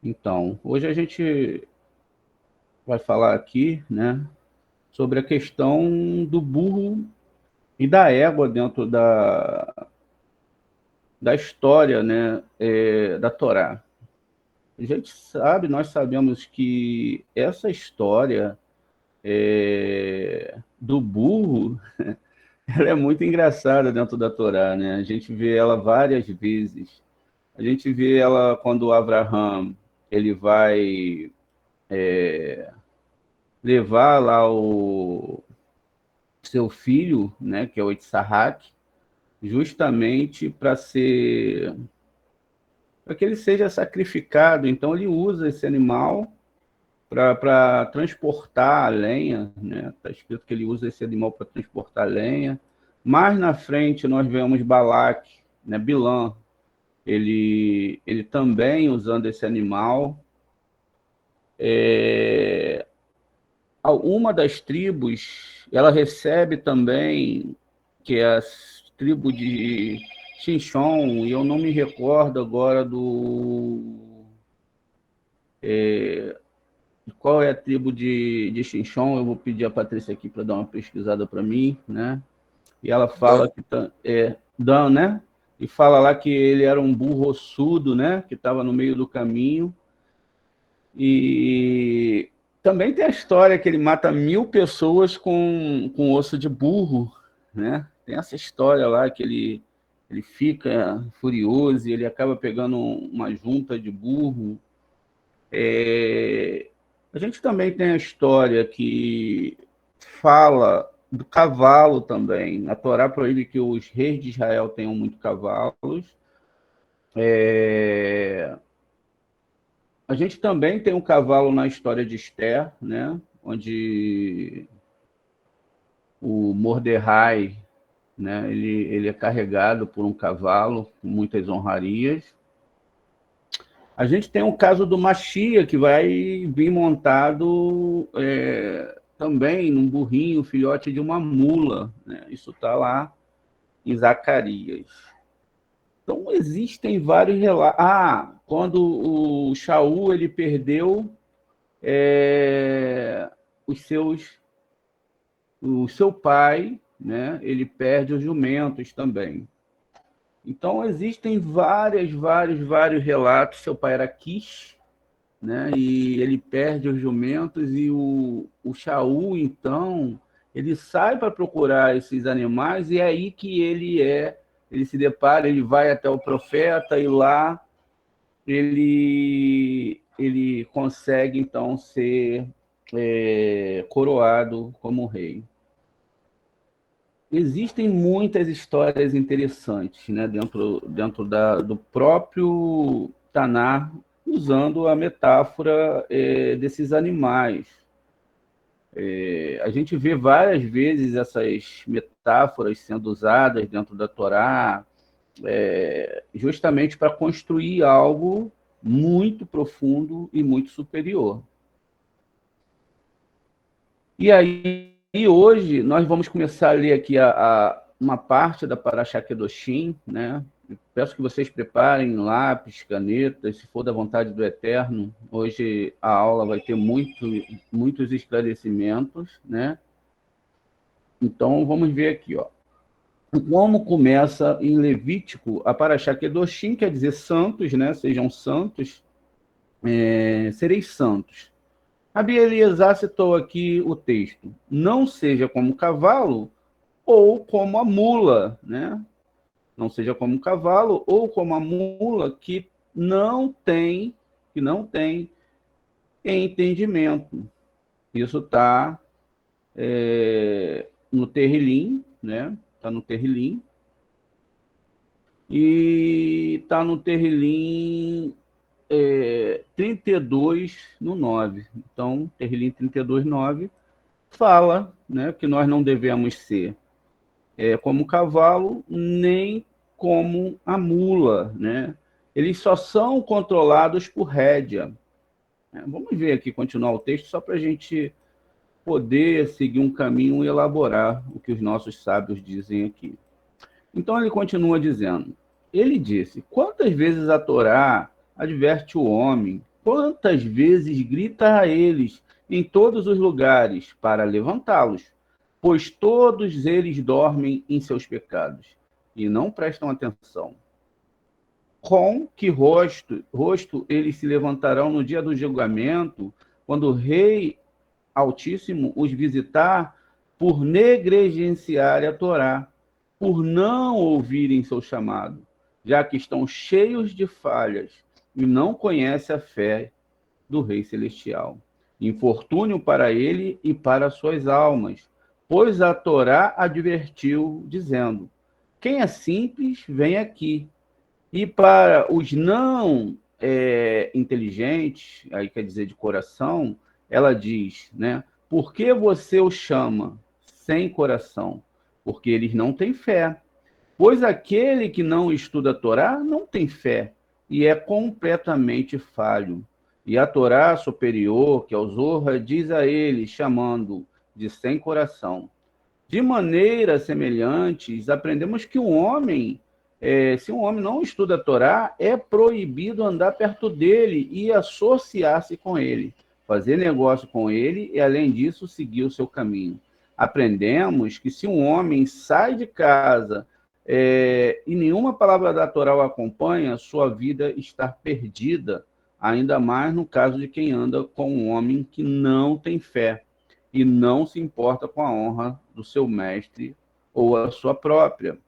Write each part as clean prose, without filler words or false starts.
Então, hoje a gente vai falar aqui, né, sobre a questão do burro e da égua dentro da história, né, da Torá. A gente sabe, nós sabemos que essa história do burro, ela é muito engraçada dentro da Torá, né? A gente vê ela várias vezes. A gente vê ela quando Abraham ele vai levar lá o seu filho, né, que é o Isaac, justamente para que ele seja sacrificado. Então ele usa esse animal para transportar a lenha, né? Está escrito que ele usa esse animal para transportar a lenha. Mais na frente nós vemos Balaque, né, Bilã, ele também usando esse animal. Uma das tribos, ela recebe também, que é a tribo de Xinchon, e eu não me recordo agora qual é a tribo de Xinchon. Eu vou pedir a Patrícia aqui para dar uma pesquisada para mim, né? E ela fala Dan. que Dan, né? E fala lá que ele era um burro ossudo, né? Que estava no meio do caminho. E também tem a história que ele mata 1.000 pessoas com osso de burro, né? Tem essa história lá que ele fica furioso e ele acaba pegando uma junta de burro. A gente também tem a história que fala do cavalo também. A Torá proíbe que os reis de Israel tenham muitos cavalos. A gente também tem um cavalo na história de Esther, né? Onde o Mordecai, né? Ele é carregado por um cavalo com muitas honrarias. A gente tem um caso do Machia, que vai vir montado também num burrinho, filhote de uma mula, né? Isso está lá em Zacarias. Então, existem vários relatos. Quando o Shaul ele perdeu os seus o seu pai, né, ele perde os jumentos também. Então, existem vários relatos. Seu pai era Kish, né, e ele perde os jumentos, e o Shaul, então, ele sai para procurar esses animais, e é aí que ele se depara, ele vai até o profeta, e lá ele consegue, então, ser coroado como rei. Existem muitas histórias interessantes, né, dentro do próprio Tanar, usando a metáfora desses animais. A gente vê várias vezes essas metáforas sendo usadas dentro da Torá, justamente para construir algo muito profundo e muito superior. E aí, hoje, nós vamos começar a ler aqui uma parte da Parashá Kedoshim, né? Peço que vocês preparem lápis, canetas, se for da vontade do Eterno. Hoje a aula vai ter muitos esclarecimentos, né? Então, vamos ver aqui, ó. Como começa em Levítico, a Parashá Kedoshim quer dizer santos, né? Sejam santos, sereis santos. Rabi Eliezer citou aqui o texto: não seja como o cavalo ou como a mula, né? Não seja como um cavalo ou como a mula que não tem entendimento. Isso está no Terrilim, né? Está no Terrilim. E está no Terrilim 32, no 9. Então, Terrilim 32, 9 fala, né, que nós não devemos ser como o cavalo, nem como a mula, né? Eles só são controlados por rédea. Vamos ver aqui, continuar o texto, só para a gente poder seguir um caminho e elaborar o que os nossos sábios dizem aqui. Então ele continua dizendo: ele disse, quantas vezes a Torá adverte o homem quantas vezes grita a eles em todos os lugares para levantá-los, pois todos eles dormem em seus pecados e não prestam atenção. Com que rosto eles se levantarão no dia do julgamento, quando o Rei Altíssimo os visitar, por negligenciar a Torá, por não ouvirem seu chamado, já que estão cheios de falhas e não conhecem a fé do Rei Celestial. Infortúnio para ele e para suas almas, pois a Torá advertiu, dizendo: quem é simples, vem aqui. E para os não inteligentes, aí quer dizer de coração, ela diz, né? Por que você o chama sem coração? Porque eles não têm fé. Pois aquele que não estuda a Torá não tem fé e é completamente falho. E a Torá superior, que é o Zohar, diz a ele, chamando de sem coração. De maneira semelhante, aprendemos que se um homem não estuda a Torá, é proibido andar perto dele e associar-se com ele, fazer negócio com ele e, além disso, seguir o seu caminho. Aprendemos que se um homem sai de casa e nenhuma palavra da Torá o acompanha, sua vida está perdida, ainda mais no caso de quem anda com um homem que não tem fé e não se importa com a honra do seu mestre ou a sua própria,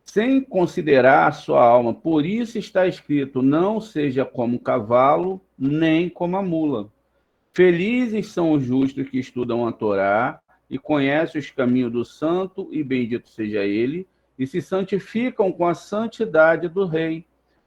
sem considerar a sua alma. Por isso está escrito: não seja como o cavalo, nem como a mula. Felizes são os justos que estudam a Torá e conhecem os caminhos do santo, e bendito seja ele, e se santificam com a santidade do Rei,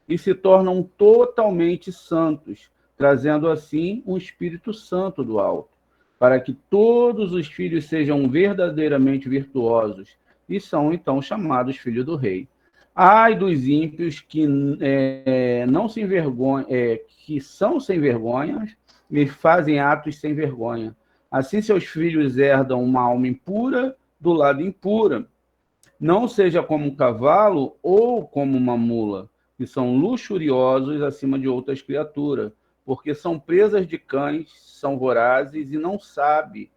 e se tornam totalmente santos, trazendo assim um Espírito Santo do alto, para que todos os filhos sejam verdadeiramente virtuosos, e são então chamados filhos do Rei. Ai dos ímpios que não se envergonham, que são sem vergonha, e fazem atos sem vergonha. Assim seus filhos herdam uma alma impura do lado impura. Não seja como um cavalo ou como uma mula, que são luxuriosos acima de outras criaturas, porque são presas de cães, são vorazes e não sabem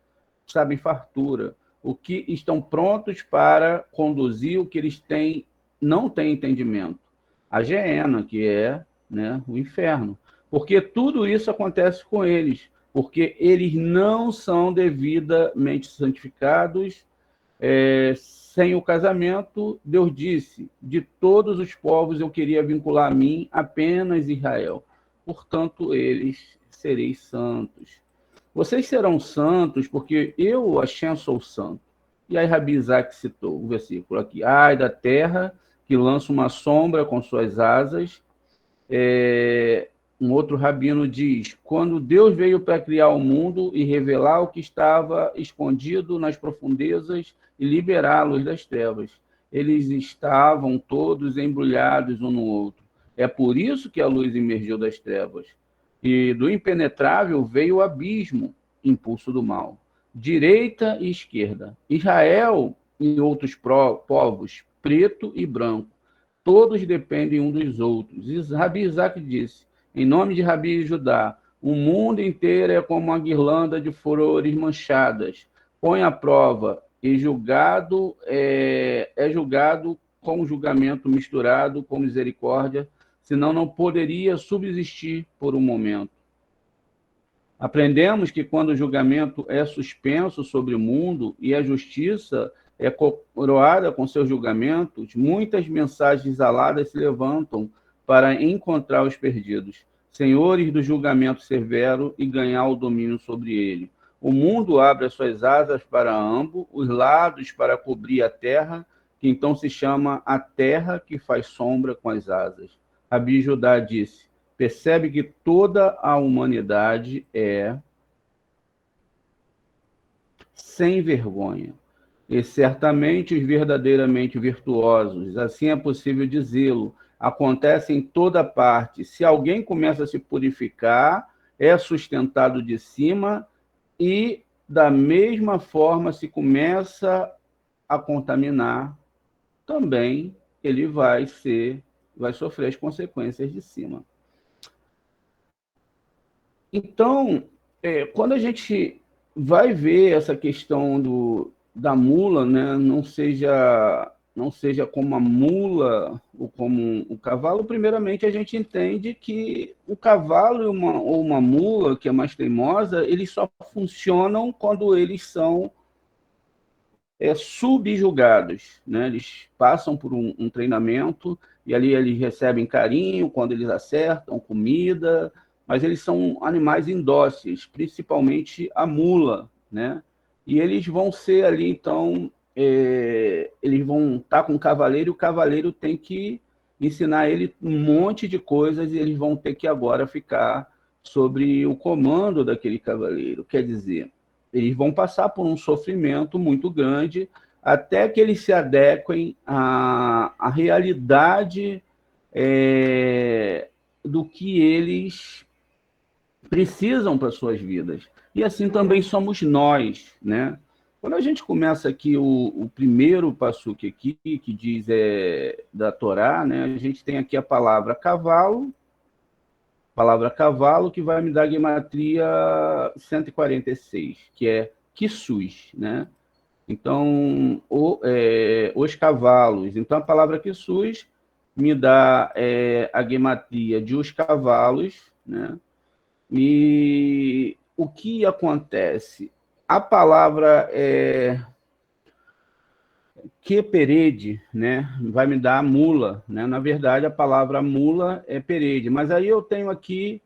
fartura, o que estão prontos para conduzir o que eles não têm entendimento. A geena, que é, né, o inferno. Porque tudo isso acontece com eles, porque eles não são devidamente santificados. Sem o casamento, Deus disse: de todos os povos eu queria vincular a mim apenas Israel. Portanto, eles sereis santos. Vocês serão santos porque eu, Hashem, sou santo. E aí Rabi Isaac citou o versículo aqui: ai da terra que lança uma sombra com suas asas. Um outro rabino diz: quando Deus veio para criar o mundo e revelar o que estava escondido nas profundezas e liberar a luz das trevas, eles estavam todos embrulhados um no outro. É por isso que a luz emergiu das trevas. E do impenetrável veio o abismo, impulso do mal. Direita e esquerda. Israel e outros povos, preto e branco. Todos dependem um dos outros. Rabi Isaac disse, em nome de Rabi Judá: o mundo inteiro é como uma guirlanda de flores manchadas. Põe à prova e julgado é julgado com julgamento misturado com misericórdia, senão não poderia subsistir por um momento. Aprendemos que quando o julgamento é suspenso sobre o mundo e a justiça é coroada com seus julgamentos, muitas mensagens aladas se levantam para encontrar os perdidos, senhores do julgamento severo, e ganhar o domínio sobre ele. O mundo abre as suas asas para ambos, os lados para cobrir a terra, que então se chama a terra que faz sombra com as asas. Rabi Judá disse: percebe que toda a humanidade é sem vergonha, e certamente os verdadeiramente virtuosos, assim é possível dizê-lo, acontecem em toda parte. Se alguém começa a se purificar, é sustentado de cima, e da mesma forma, se começa a contaminar, também ele vai sofrer as consequências de cima. Então, quando a gente vai ver essa questão da mula, né, não seja como a mula ou como o cavalo, primeiramente a gente entende que o cavalo ou uma mula, que é mais teimosa, eles só funcionam quando eles são subjugados, né? Eles passam por um treinamento e ali eles recebem carinho quando eles acertam, comida, mas eles são animais indóceis, principalmente a mula, né? E eles vão ser ali, então, eles vão estar com o cavaleiro e o cavaleiro tem que ensinar ele um monte de coisas e eles vão ter que agora ficar sobre o comando daquele cavaleiro. Quer dizer, eles vão passar por um sofrimento muito grande até que eles se adequem à realidade do que eles precisam para suas vidas. E assim também somos nós, né? Quando a gente começa aqui o primeiro passuque aqui, que diz da Torá, né? A gente tem aqui a palavra cavalo, que vai me dar a gematria 146, que é Kissus, né? Então, os cavalos. Então, a palavra Kissus me dá a gematria de os cavalos, né? E o que acontece? A palavra que né, vai me dar mula, né? Na verdade, a palavra mula é perede, mas aí eu tenho aqui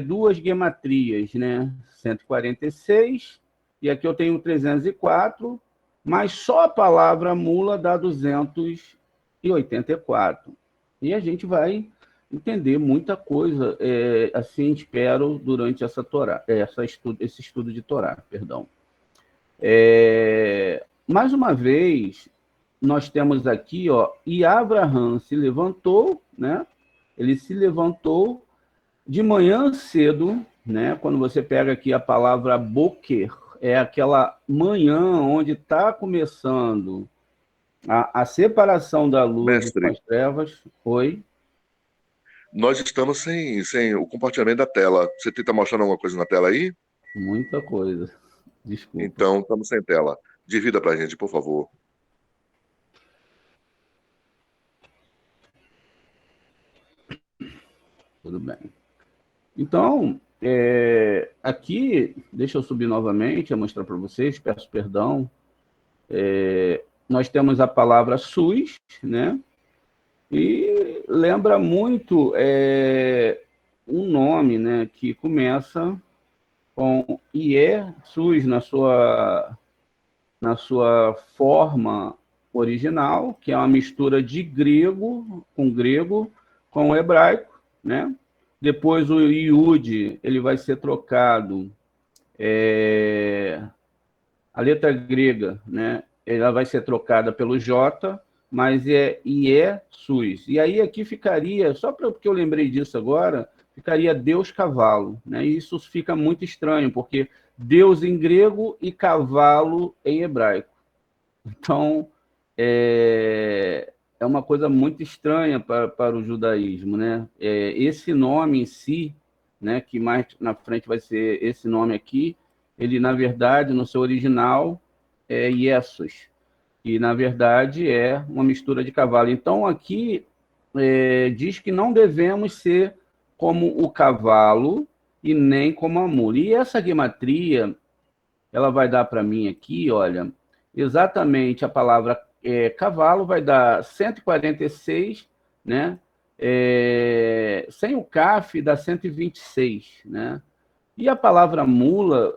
duas gematrias, né? 146, e aqui eu tenho 304, mas só a palavra mula dá 284. E a gente vai entender muita coisa, assim espero, durante essa Torá, esse estudo de Torá, perdão. Mais uma vez, nós temos aqui, ó, e Abraão se levantou, né? Ele se levantou de manhã cedo, né? Quando você pega aqui a palavra boker, é aquela manhã onde está começando a separação da luz com Mestre, as trevas. Foi nós estamos sem o compartilhamento da tela. Você está mostrando alguma coisa na tela aí? muita coisa. Desculpa. Então, estamos sem tela. Divida para a gente, por favor. Tudo bem. Então, aqui, deixa eu subir novamente, a mostrar para vocês, peço perdão. Nós temos a palavra SUS, né? E lembra muito um nome, né? Que começa com IE, SUS, na sua forma original, que é uma mistura de grego com hebraico, né? Depois o Iud, ele vai ser trocado, a letra grega, né? Ela vai ser trocada pelo J, mas é IE SUS. E aí aqui ficaria, só porque eu lembrei disso agora, ficaria Deus cavalo, né? E isso fica muito estranho, porque Deus em grego e cavalo em hebraico. Então, é uma coisa muito estranha para o judaísmo, né? Esse nome em si, né, que mais na frente vai ser esse nome aqui, ele, na verdade, no seu original, é Iesus, e, na verdade, é uma mistura de cavalo. Então, aqui diz que não devemos ser como o cavalo e nem como a mula. E essa gematria, ela vai dar para mim aqui, olha, exatamente a palavra cavalo vai dar 146, né? Sem o CAF dá 126, né? E a palavra mula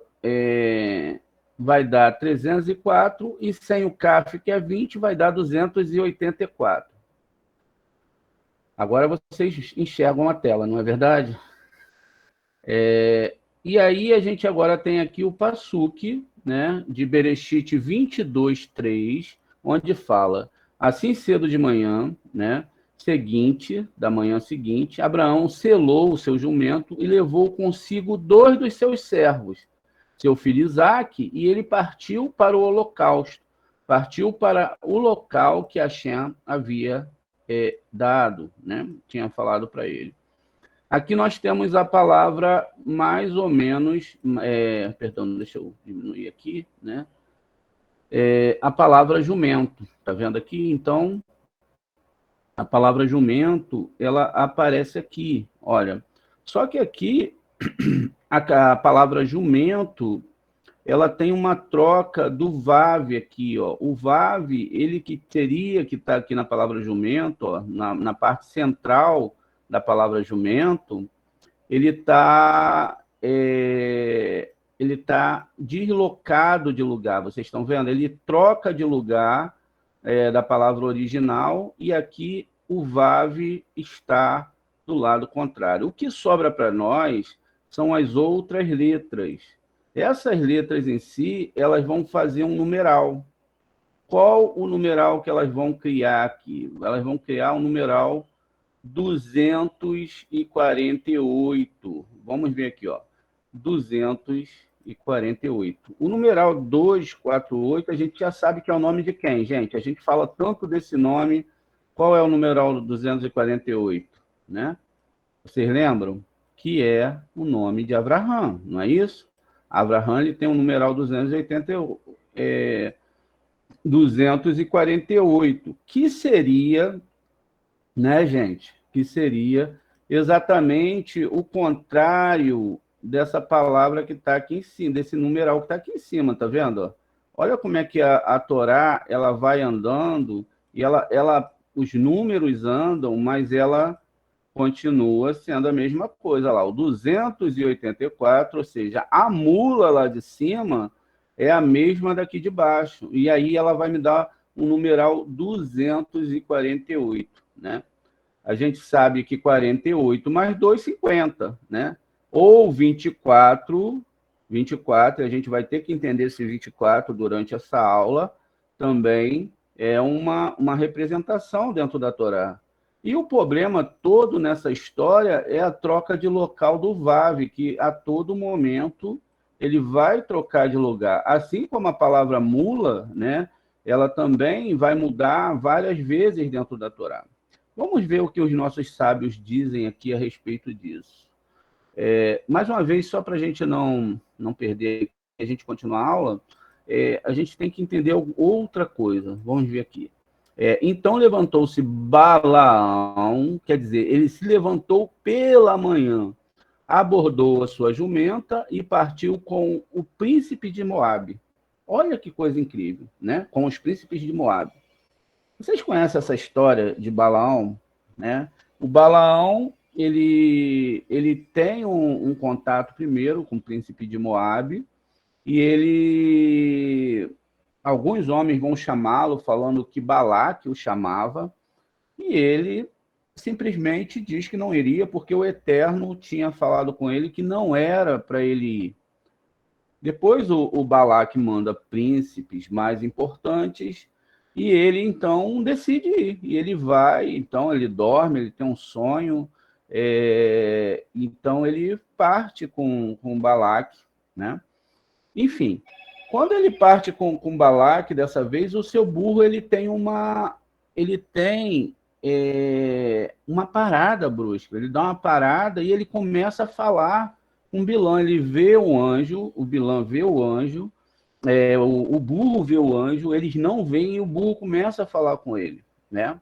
vai dar 304 e sem o CAF, que é 20, vai dar 284. Agora vocês enxergam a tela, não é verdade? E aí a gente agora tem aqui o Passuque, né, de Bereshit 22:3, onde fala: assim cedo de manhã, né, da manhã seguinte, Abraão selou o seu jumento e levou consigo 2 dos seus servos, seu filho Isaque, e ele partiu para o holocausto, partiu para o local que Hashem havia dado, né, tinha falado para ele. Aqui nós temos a palavra mais ou menos, perdão, deixa eu diminuir aqui, né? A palavra jumento, tá vendo aqui? Então, a palavra jumento, ela aparece aqui, olha. Só que aqui, a palavra jumento, ela tem uma troca do VAV aqui, ó. O VAV, ele que teria que estar aqui na palavra jumento, ó, na parte central da palavra jumento, ele está ele tá deslocado de lugar, vocês estão vendo? Ele troca de lugar da palavra original e aqui o VAV está do lado contrário. O que sobra para nós são as outras letras. Essas letras em si, elas vão fazer um numeral. Qual o numeral que elas vão criar aqui? Elas vão criar um numeral 248. Vamos ver aqui, ó. 248. O numeral 248, a gente já sabe que é o nome de quem, gente? A gente fala tanto desse nome. Qual é o numeral 248, né? Vocês lembram? Que é o nome de Abraham, não é isso? Abraham, ele tem um numeral 248, que seria, né, gente? Que seria exatamente o contrário dessa palavra que está aqui em cima, desse numeral que está aqui em cima, tá vendo? Olha como é que a Torá, ela vai andando e os números andam, mas ela continua sendo a mesma coisa lá. O 284, ou seja, a mula lá de cima é a mesma daqui de baixo. E aí ela vai me dar um numeral 248, né? A gente sabe que 48 mais 2, 50, né? Ou 24, a gente vai ter que entender esse 24 durante essa aula, também é uma representação dentro da Torá. E o problema todo nessa história é a troca de local do VAV, que a todo momento ele vai trocar de lugar. Assim como a palavra mula, né, ela também vai mudar várias vezes dentro da Torá. Vamos ver o que os nossos sábios dizem aqui a respeito disso. Mais uma vez, só para a gente não perder, a gente continuar a aula, a gente tem que entender outra coisa. Vamos ver aqui. Então levantou-se Balaão, quer dizer, ele se levantou pela manhã, abordou a sua jumenta e partiu com o príncipe de Moabe. Olha que coisa incrível, né? Com os príncipes de Moabe. Vocês conhecem essa história de Balaão, né? O Balaão, ele tem um contato primeiro com o príncipe de Moabe e alguns homens vão chamá-lo falando que Balaque o chamava e ele simplesmente diz que não iria porque o Eterno tinha falado com ele que não era para ele ir. Depois o Balaque manda príncipes mais importantes e ele, então, decide ir. E ele vai, então, ele dorme, ele tem um sonho, então ele parte com Balaque, né? Enfim, quando ele parte com Balaque, dessa vez, o seu burro ele tem uma parada brusca. Ele dá uma parada e ele começa a falar com Bilã. Ele vê o anjo, o Bilã vê o anjo, o burro vê o anjo, eles não veem e o burro começa a falar com ele, né?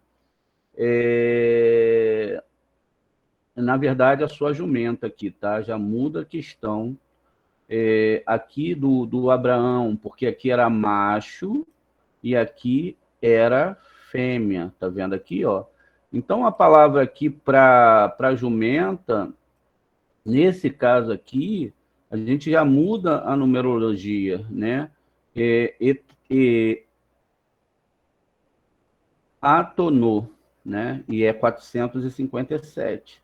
Na verdade, a sua jumenta aqui, tá? Já muda a questão aqui do Abraão, porque aqui era macho e aqui era fêmea, tá vendo aqui, ó? Então, a palavra aqui para jumenta, nesse caso aqui, a gente já muda a numerologia, né? Atonô, né? E é 457.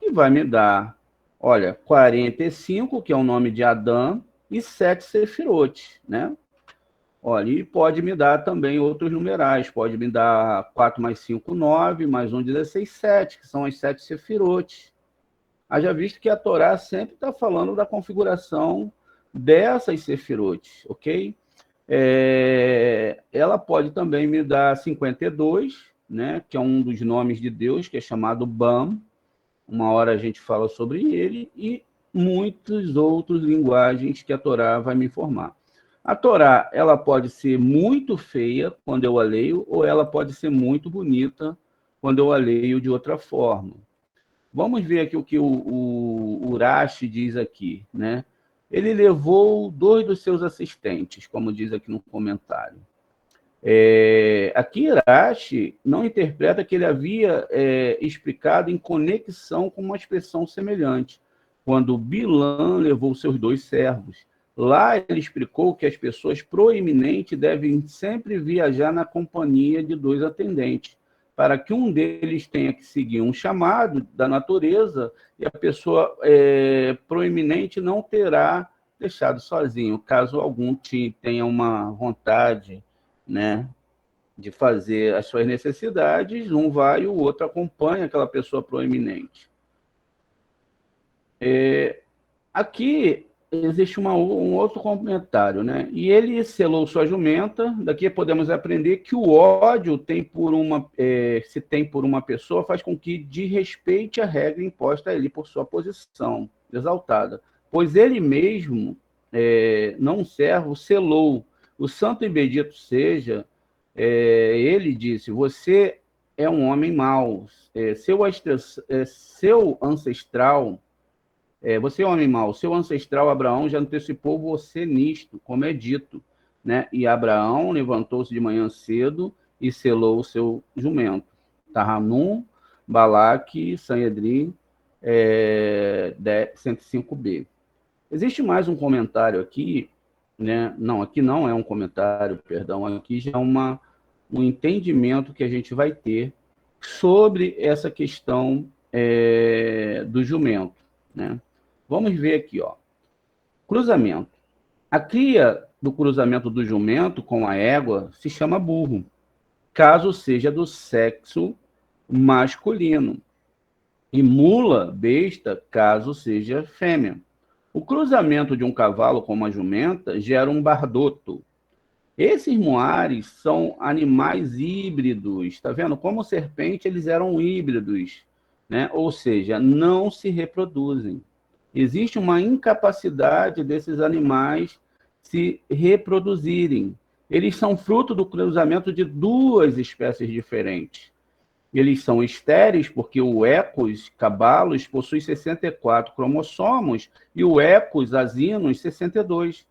E vai me dar, olha, 45, que é o nome de Adão, e 7 Sefirote, né? Olha, e pode me dar também outros numerais, pode me dar 4 mais 5, 9, mais 1, 16, 7, que são as 7 Sefirotes. Haja visto que a Torá sempre está falando da configuração dessas Sefirotes, ok? Ela pode também me dar 52, né, que é um dos nomes de Deus, que é chamado Bam, uma hora a gente fala sobre ele, e muitas outras linguagens que a Torá vai me informar. A Torá, ela pode ser muito feia quando eu a leio, ou ela pode ser muito bonita quando eu a leio de outra forma. Vamos ver aqui o que o Urashi diz aqui, né? Ele levou 2 dos seus assistentes, como diz aqui no comentário. Aqui Urashi não interpreta que ele havia explicado em conexão com uma expressão semelhante, quando Bilã levou seus 2 servos. Lá ele explicou que as pessoas proeminentes devem sempre viajar na companhia de 2 atendentes, para que um deles tenha que seguir um chamado da natureza e a pessoa proeminente não terá deixado sozinho, caso algum tenha uma vontade, né, de fazer as suas necessidades, um vai e o outro acompanha aquela pessoa proeminente. Aqui existe um outro comentário, né? E ele selou sua jumenta. Daqui podemos aprender que o ódio se tem por uma pessoa faz com que desrespeite a regra imposta a ele por sua posição exaltada, pois ele mesmo, não um servo, selou. O santo e bendito seja, ele disse: você é um homem mau, seu ancestral. Você é um homem mau, seu ancestral Abraão já antecipou você nisto, como é dito, né? E Abraão levantou-se de manhã cedo e selou o seu jumento. Tahanum, Balaque, Sanhedrin, 105b. Existe mais um comentário aqui, né? Não, aqui não é um comentário, perdão, aqui já é um entendimento que a gente vai ter sobre essa questão do jumento, né? Vamos ver aqui, ó. Cruzamento. A cria do cruzamento do jumento com a égua se chama burro, caso seja do sexo masculino, e mula, besta, caso seja fêmea. O cruzamento de um cavalo com uma jumenta gera um bardoto. Esses moares são animais híbridos, está vendo? Como serpente, eles eram híbridos, né? Ou seja, não se reproduzem. Existe uma incapacidade desses animais se reproduzirem. Eles são fruto do cruzamento de 2 espécies diferentes. Eles são estéreis, porque o Ecos cabalos possui 64 cromossomos e o Ecos asinos 62.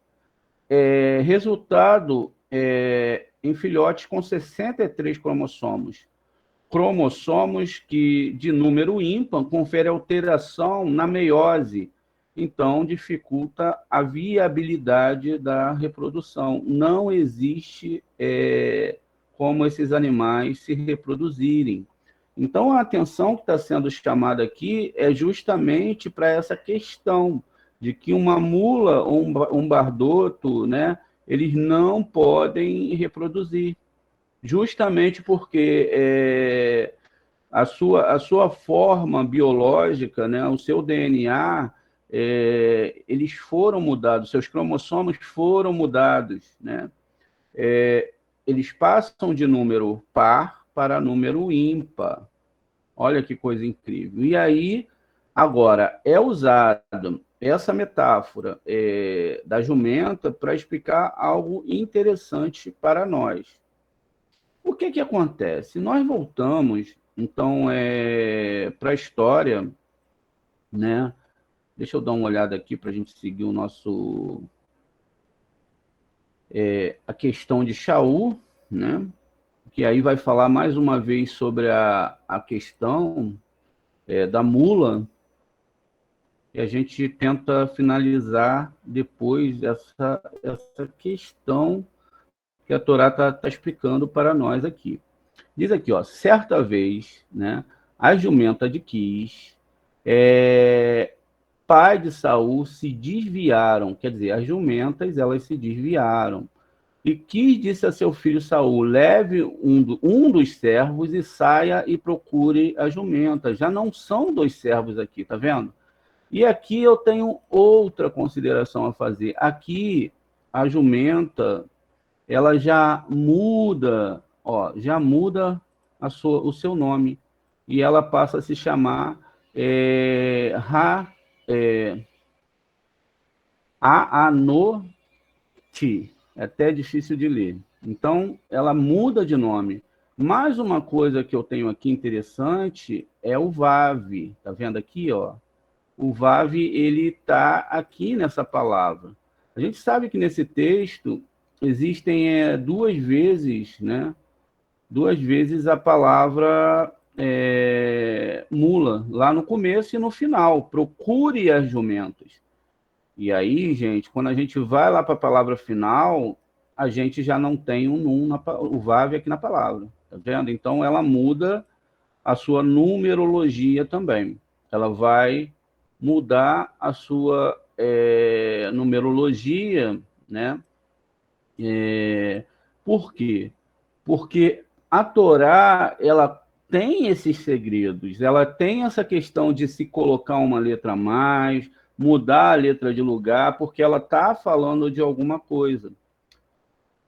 Resultado em filhotes com 63 cromossomos. Cromossomos que, de número ímpar, confere alteração na meiose, então dificulta a viabilidade da reprodução. Não existe como esses animais se reproduzirem. Então, a atenção que está sendo chamada aqui é justamente para essa questão de que uma mula ou um bardoto, né, eles não podem reproduzir, justamente porque a sua forma biológica, né, o seu DNA, eles foram mudados, seus cromossomos foram mudados, né? Eles passam de número par para número ímpar. Olha que coisa incrível. E aí, agora, é usada essa metáfora da jumenta para explicar algo interessante para nós. O que acontece? Nós voltamos, então, para a história, né? Deixa eu dar uma olhada aqui para a gente seguir o nosso... a questão de Shaul, né? Que aí vai falar mais uma vez sobre a questão da mula, e a gente tenta finalizar depois essa questão que a Torá está explicando para nós aqui. Diz aqui, ó, certa vez, né, a jumenta de Quis, pai de Saul, se desviaram, quer dizer, as jumentas, elas se desviaram. E Quis disse a seu filho Saul: leve um dos servos e saia e procure a jumenta. Já não são 2 servos aqui, tá vendo? E aqui eu tenho outra consideração a fazer. Aqui, a jumenta, ela já muda, ó, já muda o seu nome. E ela passa a se chamar Ra, Aanoti, é até difícil de ler. Então, ela muda de nome. Mais uma coisa que eu tenho aqui interessante é o Vav. Tá vendo aqui, ó? O Vav, ele está aqui nessa palavra. A gente sabe que nesse texto existem duas vezes, né? Duas vezes a palavra mula, lá no começo e no final. Procure as jumentas. E aí, gente, quando a gente vai lá para a palavra final, a gente já não tem o num, o Vav aqui na palavra. Tá vendo? Então, ela muda a sua numerologia também. Ela vai mudar a sua numerologia, né? Por quê? Porque a Torá, ela tem esses segredos, ela tem essa questão de se colocar uma letra a mais, mudar a letra de lugar, porque ela está falando de alguma coisa.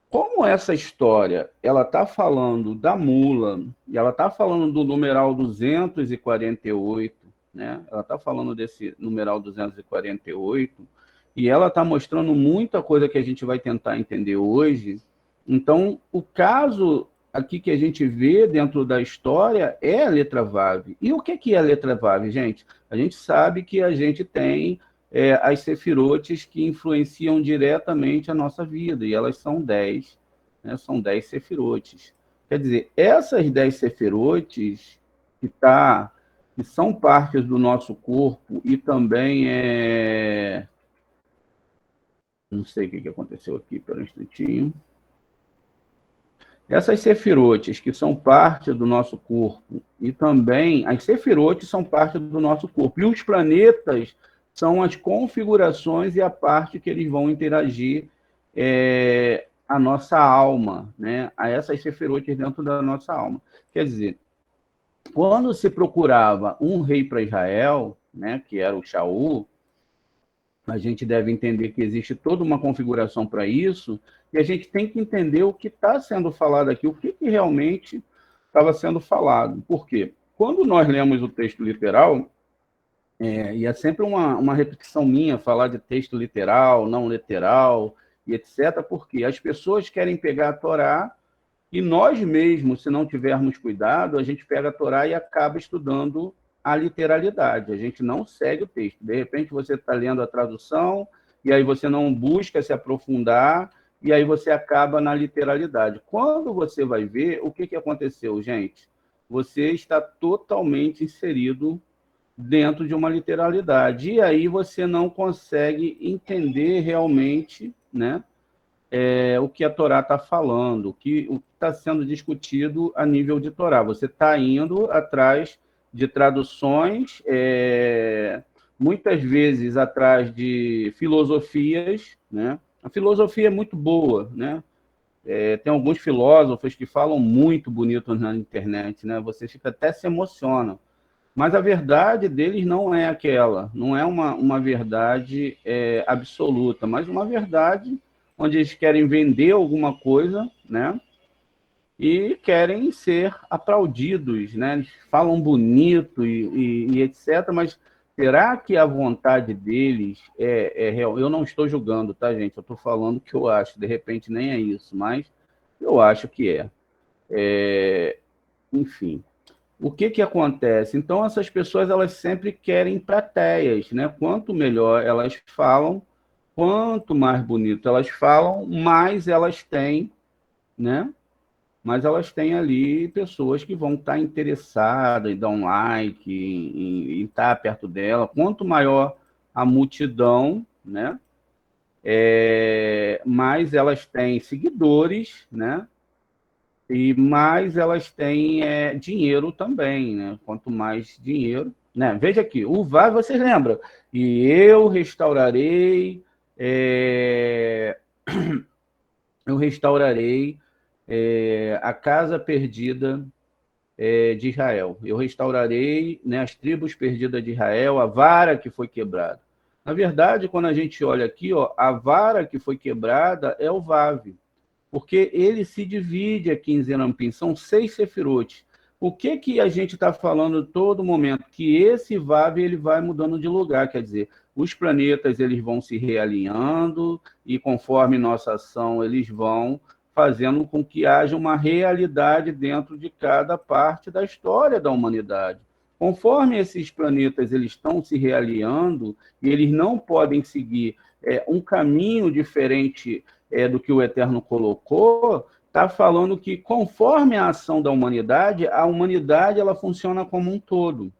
Como essa história ela está falando da mula, e ela está falando do numeral 248, né? Ela está falando desse numeral 248, e ela está mostrando muita coisa que a gente vai tentar entender hoje. Então, o caso aqui que a gente vê dentro da história é a letra Vav. E o que é a letra Vav, gente? A gente sabe que a gente tem as sefirotes que influenciam diretamente a nossa vida, e elas são 10, né? São 10 sefirotes. Quer dizer, essas 10 sefirotes que são partes do nosso corpo e também não sei o que aconteceu aqui, pelo instantinho. Essas sefirotes que são parte do nosso corpo e também as sefirotes são parte do nosso corpo. E os planetas são as configurações e a parte que eles vão interagir a nossa alma, né? A essas sefirotes dentro da nossa alma. Quer dizer, quando se procurava um rei para Israel, né, que era o Shaul, a gente deve entender que existe toda uma configuração para isso, e a gente tem que entender o que está sendo falado aqui, o que realmente estava sendo falado. Por quê? Quando nós lemos o texto literal, e é sempre uma repetição minha falar de texto literal, não literal, e etc., porque as pessoas querem pegar a Torá, e nós mesmos, se não tivermos cuidado, a gente pega a Torá e acaba estudando a literalidade. A gente não segue o texto. De repente, você está lendo a tradução, e aí você não busca se aprofundar, e aí você acaba na literalidade. Quando você vai ver, o que aconteceu, gente? Você está totalmente inserido dentro de uma literalidade. E aí você não consegue entender realmente, né, o que a Torá está falando, o que está sendo discutido a nível de Torá. Você está indo atrás de traduções, muitas vezes atrás de filosofias, né? A filosofia é muito boa, né? Tem alguns filósofos que falam muito bonito na internet, né? Você fica até se emociona. Mas a verdade deles não é aquela, não é uma verdade absoluta, mas uma verdade onde eles querem vender alguma coisa, né? E querem ser aplaudidos, né? Eles falam bonito e etc., mas será que a vontade deles é real? Eu não estou julgando, tá, gente? Eu estou falando o que eu acho, de repente nem é isso, mas eu acho que enfim. O que acontece? Então, essas pessoas elas sempre querem plateias, né? Quanto melhor elas falam, quanto mais bonito elas falam, mais elas têm, né? Mas elas têm ali pessoas que vão estar interessadas em dar um like, em estar perto dela. Quanto maior a multidão, né? Mais elas têm seguidores, né? E mais elas têm dinheiro também, né? Quanto mais dinheiro, né? Veja aqui, o VAR, vocês lembram? E eu restaurarei, eu restaurarei a casa perdida de Israel. Eu restaurarei, né, as tribos perdidas de Israel, a vara que foi quebrada. Na verdade, quando a gente olha aqui, ó, a vara que foi quebrada é o Vav, porque ele se divide aqui em Zerampim, são 6 sefirotes. o que a gente está falando todo momento? Que esse VAV ele vai mudando de lugar, quer dizer, os planetas eles vão se realinhando e conforme nossa ação eles vão fazendo com que haja uma realidade dentro de cada parte da história da humanidade. Conforme esses planetas eles estão se realinhando e eles não podem seguir um caminho diferente do que o Eterno colocou, está falando que, conforme a ação da humanidade, a humanidade ela funciona como um todo.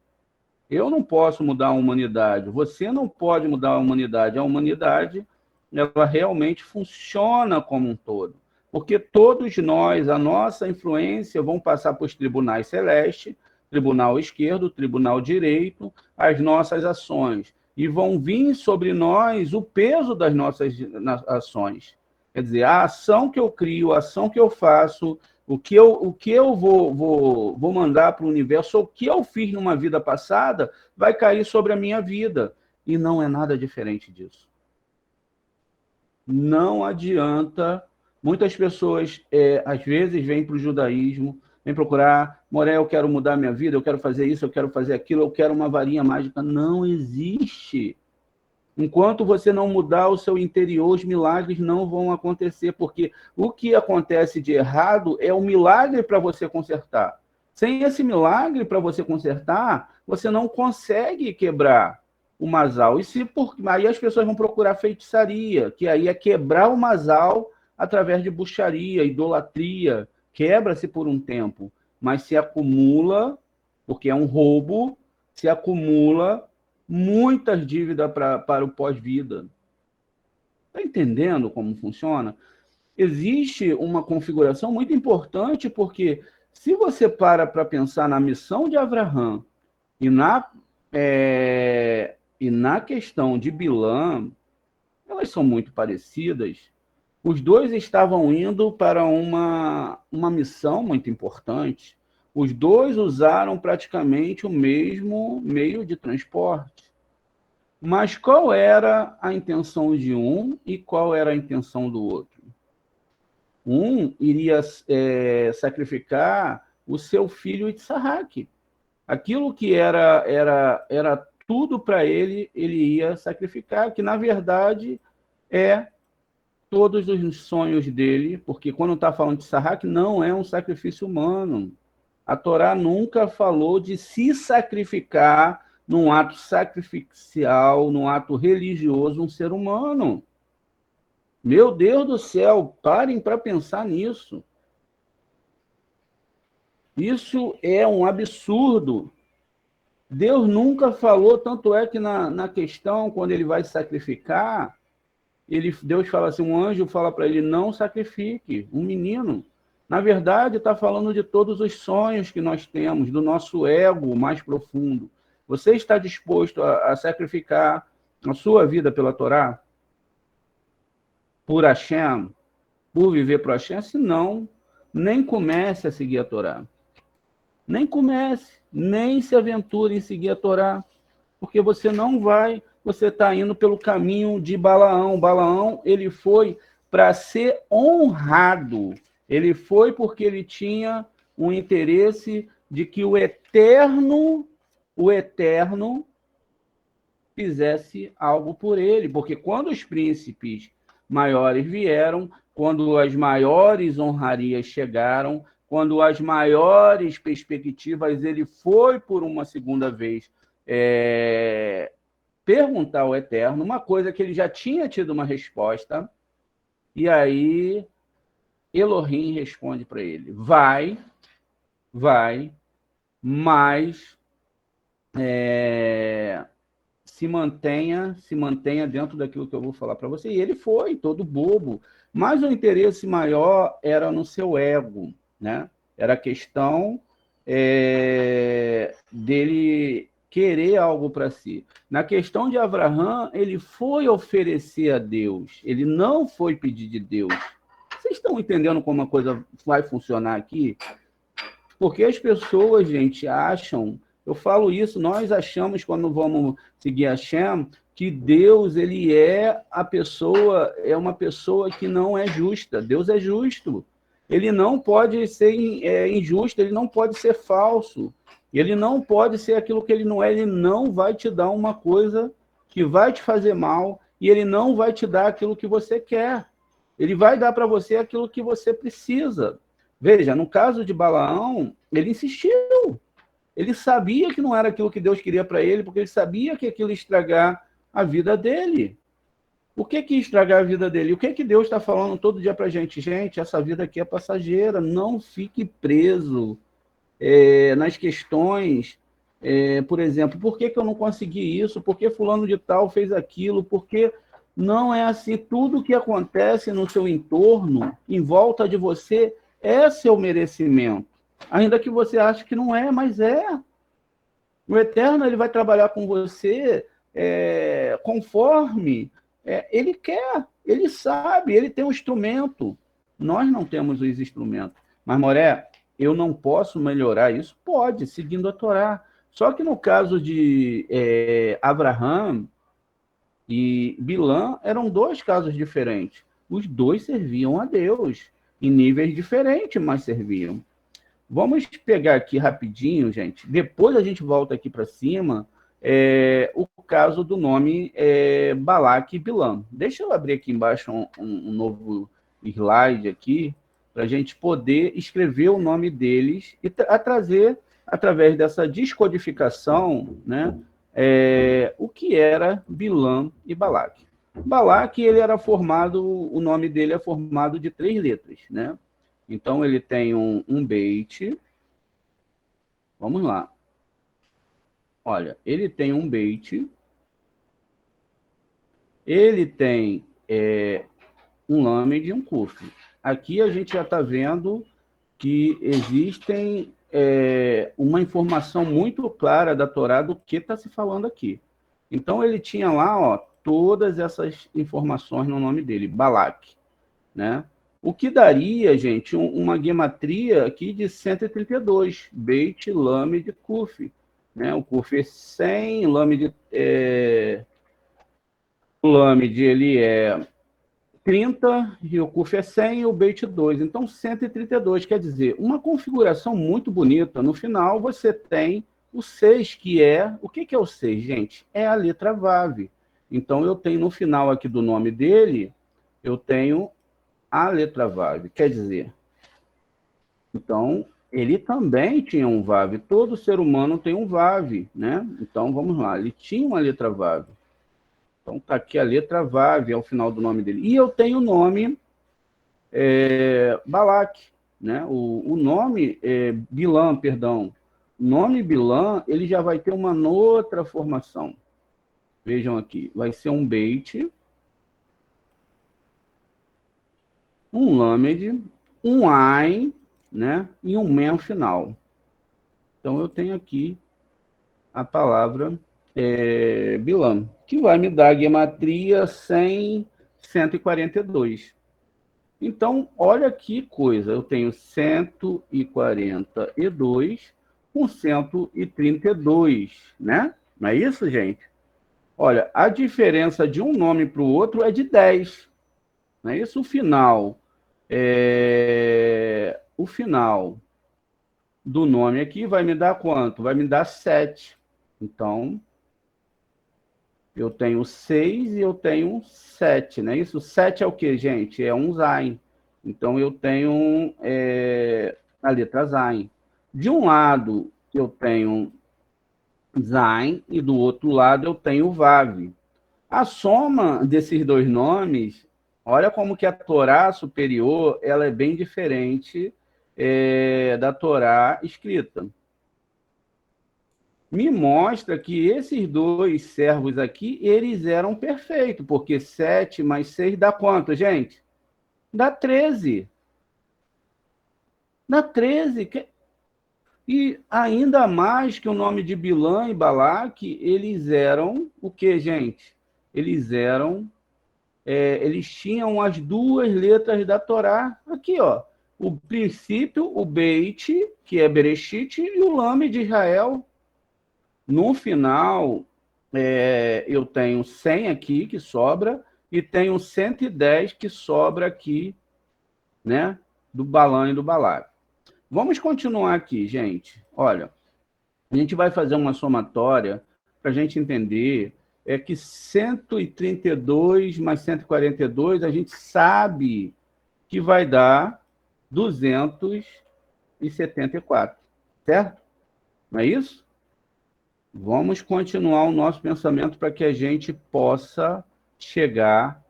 Eu não posso mudar a humanidade, você não pode mudar a humanidade. A humanidade ela realmente funciona como um todo. Porque todos nós, a nossa influência, vão passar por tribunais celestes, tribunal esquerdo, tribunal direito, as nossas ações. E vão vir sobre nós o peso das nossas ações. Quer dizer, a ação que eu crio, a ação que eu faço, o que eu vou mandar para o universo, o que eu fiz numa vida passada, vai cair sobre a minha vida. E não é nada diferente disso. Não adianta. Muitas pessoas, às vezes, vêm para o judaísmo, vêm procurar, Moré, eu quero mudar minha vida, eu quero fazer isso, eu quero fazer aquilo, eu quero uma varinha mágica. Não existe. Enquanto você não mudar o seu interior, os milagres não vão acontecer, porque o que acontece de errado é um milagre para você consertar. Sem esse milagre para você consertar, você não consegue quebrar o masal. Aí as pessoas vão procurar feitiçaria, que aí é quebrar o masal através de bruxaria, idolatria. Quebra-se por um tempo, mas se acumula, porque é um roubo, se acumula muitas dívidas para o pós-vida. Está entendendo como funciona? Existe uma configuração muito importante, porque se você para pensar na missão de Abraham e na questão de Bilã, elas são muito parecidas. Os dois estavam indo para uma missão muito importante. Os dois usaram praticamente o mesmo meio de transporte. Mas qual era a intenção de um e qual era a intenção do outro? Um iria sacrificar o seu filho Issaque. Aquilo que era tudo para ele, ele ia sacrificar, que na verdade é todos os sonhos dele, porque quando está falando de Issaque, não é um sacrifício humano. A Torá nunca falou de se sacrificar num ato sacrificial, num ato religioso, um ser humano. Meu Deus do céu, parem para pensar nisso. Isso é um absurdo. Deus nunca falou, tanto é que na questão, quando ele vai sacrificar, Deus fala assim, um anjo fala para ele, não sacrifique um menino. Na verdade, está falando de todos os sonhos que nós temos, do nosso ego mais profundo. Você está disposto a sacrificar a sua vida pela Torá? Por Hashem? Por viver para Hashem? Se não, nem comece a seguir a Torá. Nem comece, nem se aventure em seguir a Torá. Porque você não vai, você está indo pelo caminho de Balaão. Balaão, ele foi para ser honrado. Ele foi porque ele tinha um interesse de que o Eterno fizesse algo por ele. Porque quando os príncipes maiores vieram, quando as maiores honrarias chegaram, quando as maiores perspectivas, ele foi por uma segunda vez perguntar ao Eterno uma coisa que ele já tinha tido uma resposta, e aí Elohim responde para ele, vai, mas se mantenha dentro daquilo que eu vou falar para você. E ele foi, todo bobo, mas o interesse maior era no seu ego, né? Era a questão dele querer algo para si. Na questão de Abraham, ele foi oferecer a Deus, ele não foi pedir de Deus. Vocês estão entendendo como a coisa vai funcionar aqui? Porque as pessoas, gente, acham, eu falo isso, nós achamos quando vamos seguir a Hashem, que Deus, ele é uma pessoa que não é justa. Deus é justo. Ele não pode ser injusto, ele não pode ser falso, ele não pode ser aquilo que ele não é, ele não vai te dar uma coisa que vai te fazer mal, e ele não vai te dar aquilo que você quer. Ele vai dar para você aquilo que você precisa. Veja, no caso de Balaão, ele insistiu. Ele sabia que não era aquilo que Deus queria para ele, porque ele sabia que aquilo ia estragar a vida dele. O que ia estragar a vida dele? O que Deus está falando todo dia para a gente? Gente, essa vida aqui é passageira, não fique preso nas questões, por exemplo, por que eu não consegui isso? Por que fulano de tal fez aquilo? Porque não é assim. Tudo que acontece no seu entorno, em volta de você, é seu merecimento. Ainda que você ache que não é, mas é. O Eterno ele vai trabalhar com você conforme ele quer, ele sabe, ele tem um instrumento. Nós não temos os instrumentos. Mas, Moré, eu não posso melhorar isso? Pode, seguindo a Torá. Só que no caso de Abraham e Bilã, eram dois casos diferentes. Os dois serviam a Deus, em níveis diferentes, mas serviam. Vamos pegar aqui rapidinho, gente. Depois a gente volta aqui para cima, o caso do nome Balaque e Bilã. Deixa eu abrir aqui embaixo um novo slide aqui, para a gente poder escrever o nome deles e trazer, através dessa descodificação, né, o que era Bilã e Balaque. Balaque, ele era formado, o nome dele é formado de 3 letras, né? Então, ele tem um beit. Vamos lá. Olha, ele tem um beit. Ele tem um lamed e um kuf. Aqui a gente já está vendo que existem uma informação muito clara da Torá do que está se falando aqui. Então, ele tinha lá, ó, todas essas informações no nome dele, Balak, né? O que daria, gente, uma gematria aqui de 132, Beit, Lamed, Kuf. Né? O Kuf é 100, o Lamed ele é 30, e o Kuf é 100 e o Beit 2. Então, 132, quer dizer, uma configuração muito bonita. No final, você tem o 6, que é... O que é o 6, gente? É a letra Vav. Então, eu tenho no final aqui do nome dele, eu tenho a letra Vav, quer dizer, então, ele também tinha um Vav, todo ser humano tem um Vav, né? Então, vamos lá, ele tinha uma letra Vav. Então, tá aqui a letra Vav ao final do nome dele. E eu tenho o nome Balak, né? O nome Bilã, perdão. O nome Bilã, ele já vai ter uma outra formação. Vejam aqui, vai ser um Beit, um Lamed, um Ain, né? E um men final. Então, eu tenho aqui a palavra Bilam, que vai me dar a gematria 100, 142. Então, olha que coisa, eu tenho 142 com 132, né? Não é isso, gente? Olha, a diferença de um nome para o outro é de 10. Não é isso? O final do nome aqui vai me dar quanto? Vai me dar 7. Então, eu tenho 6 e eu tenho 7, né? Isso, 7 é o quê, gente? É um Zain. Então, eu tenho a letra Zain. De um lado, eu tenho Zain e do outro lado eu tenho Vav. A soma desses dois nomes, olha como que a Torá superior ela é bem diferente da Torá escrita. Me mostra que esses dois servos aqui, eles eram perfeitos, porque 7 mais 6 dá quanto, gente? Dá 13. Dá 13. E ainda mais que o nome de Bilã e Balaque, eles eram o que, gente? Eles tinham as duas letras da Torá. Aqui, ó. O princípio, o Beit, que é Bereshit, e o Lame de Israel. No final, eu tenho 100 aqui que sobra e tenho 110 que sobra aqui, né? do Balaão e do Balaque. Vamos continuar aqui, gente. Olha, a gente vai fazer uma somatória para a gente entender que 132 mais 142, a gente sabe que vai dar 274, certo? Não é isso? Vamos continuar o nosso pensamento para que a gente possa chegar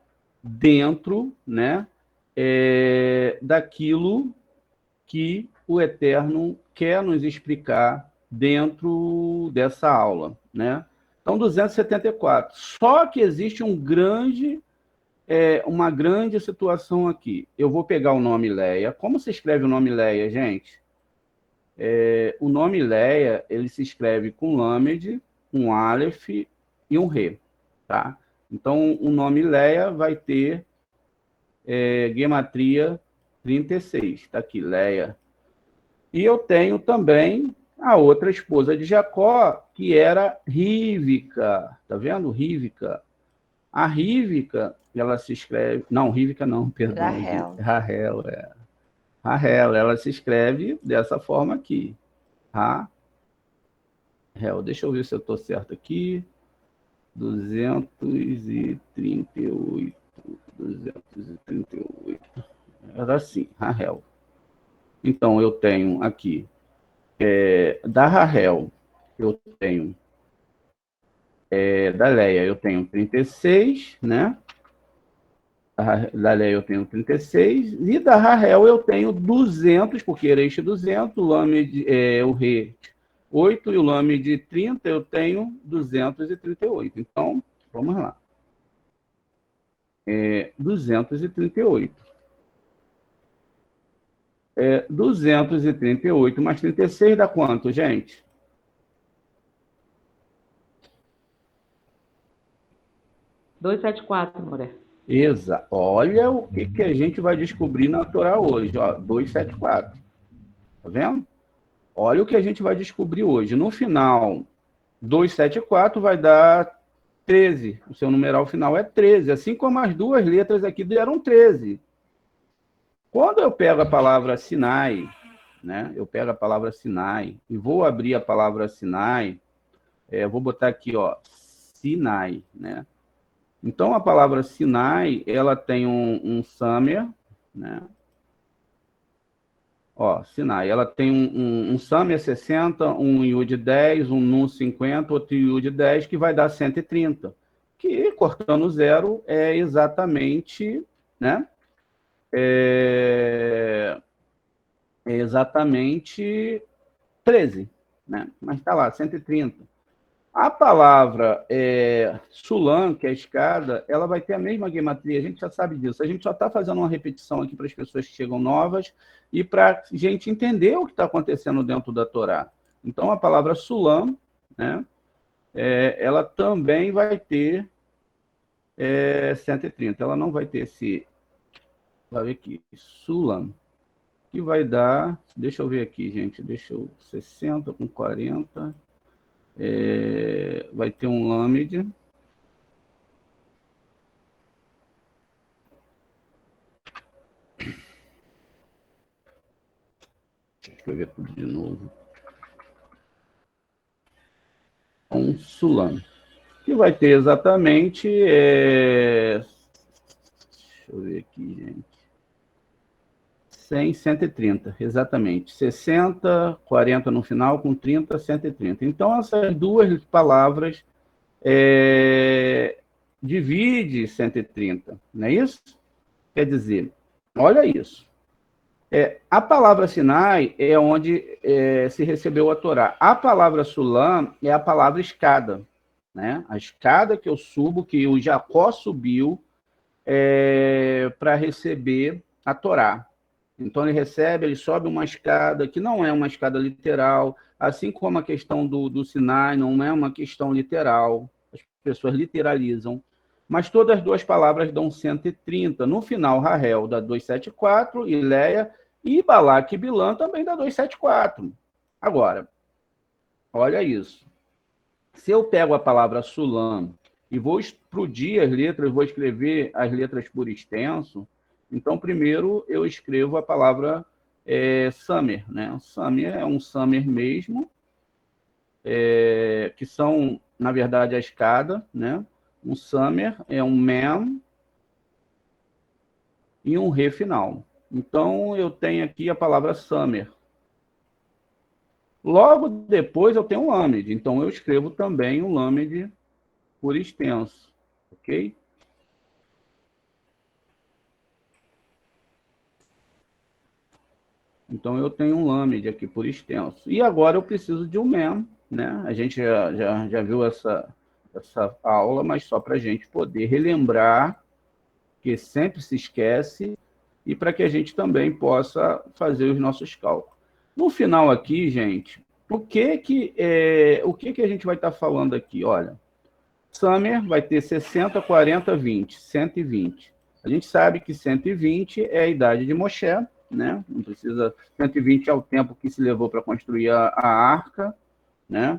dentro, né, daquilo que o Eterno quer nos explicar dentro dessa aula, né? Então, 274. Só que existe uma grande situação aqui. Eu vou pegar o nome Leia. Como se escreve o nome Leia, gente? O nome Leia, ele se escreve com Lamed, um Aleph e um Re, tá? Então, o nome Leia vai ter gematria 36. Está aqui, Leia. E eu tenho também a outra esposa de Jacó, que era Rívica. Tá vendo? Rívica. A Rívica, ela se escreve... Não, Rívica não, perdão. Rahel, Rahel, ela se escreve dessa forma aqui. Rahel. Deixa eu ver se eu estou certo aqui. 238. 238. Era assim, Rahel. Então, eu tenho aqui, da Rahel, eu tenho, da Leia, eu tenho 36, né? Da Leia eu tenho 36, e da Rahel eu tenho 200, porque era este 200, o Lamed, o Re 8, e o Lamed 30, eu tenho 238. Então, vamos lá. 238. 238 mais 36 dá quanto, gente? Moré. Exato. Olha o que a gente vai descobrir na Torá hoje, ó, 274. Tá vendo? Olha o que a gente vai descobrir hoje. No final, 274 vai dar 13. O seu numeral final é 13, assim como as duas letras aqui deram 13. Quando eu pego a palavra Sinai, né? Eu pego a palavra Sinai e vou abrir a palavra Sinai, vou botar aqui, ó, Sinai, né? Então, a palavra Sinai, ela tem um Samer, né? Ó, Sinai, ela tem um Samer 60, um Yud 10, um Nun 50, outro Yud 10, que vai dar 130, que, cortando zero, é exatamente, né? É exatamente 13, né? Mas está lá, 130. A palavra Sulam, que é a escada, ela vai ter a mesma gematria, a gente já sabe disso. A gente só está fazendo uma repetição aqui para as pessoas que chegam novas e para a gente entender o que está acontecendo dentro da Torá. Então, a palavra Sulam, né, ela também vai ter 130. Ela não vai ter esse... Vai ver aqui, Sulam, que vai dar... Deixa eu ver aqui, gente. 60 com 40... vai ter um Lamed. Deixa eu escrever tudo de novo. Um Sulam. Que vai ter exatamente... deixa eu ver aqui, gente. 100, 130, exatamente. 60, 40 no final, com 30, 130. Então, essas duas palavras divide 130, não é isso? Quer dizer, olha isso. A palavra Sinai é onde se recebeu a Torá. A palavra Sulam é a palavra escada, né? A escada que eu subo, que o Jacó subiu para receber a Torá. Então ele sobe uma escada que não é uma escada literal, assim como a questão do Sinai não é uma questão literal. As pessoas literalizam. Mas todas as duas palavras dão 130. No final, Rahel dá 274, e Leia, e Balaque e Bilã também dá 274. Agora, olha isso. Se eu pego a palavra Sulam e vou explodir as letras, vou escrever as letras por extenso, Então, primeiro eu escrevo a palavra summer, né? Summer é um summer mesmo, que são, na verdade, a escada, né? Um summer é um man e um re final. Então, eu tenho aqui a palavra summer. Logo depois eu tenho um lamed, então eu escrevo também um lamed por extenso, ok? Então eu tenho um lamed aqui por extenso. E agora eu preciso de um mem, né? A gente já viu essa aula, mas só para a gente poder relembrar, que sempre se esquece, e para que a gente também possa fazer os nossos cálculos. No final aqui, gente, o que a gente vai estar falando aqui? Olha, Summer vai ter 60, 40, 20, 120. A gente sabe que 120 é a idade de Moshe, né? Não precisa. 120 é o tempo que se levou para construir a arca, né?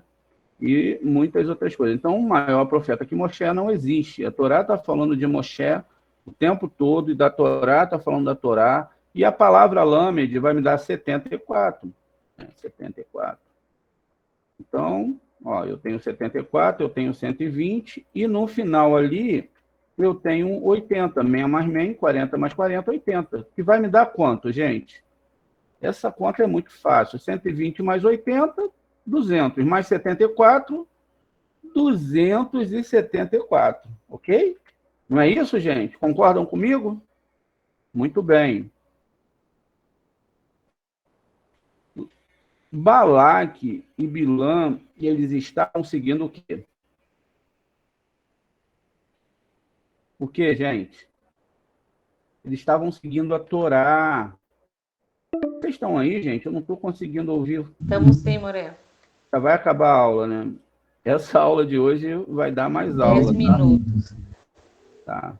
E muitas outras coisas. Então, o maior profeta que Moshe não existe. A Torá está falando de Moshe o tempo todo, e da Torá está falando da Torá, e a palavra Lamed vai me dar 74. Né? 74. Então, ó, eu tenho 74, eu tenho 120, e no final ali eu tenho 80. Men mais men, 40 mais 40, 80. Que vai me dar quanto, gente? Essa conta é muito fácil. 120 mais 80, 200. Mais 74, 274. Ok? Não é isso, gente? Concordam comigo? Muito bem. Balaque e Bilã, eles estavam seguindo o quê? O quê, gente? Eles estavam seguindo a Torá. Vocês estão aí, gente? Eu não estou conseguindo ouvir. Estamos sim, Moré. Já vai acabar a aula, né? Essa aula de hoje vai dar mais aula. 10 minutos. Tá?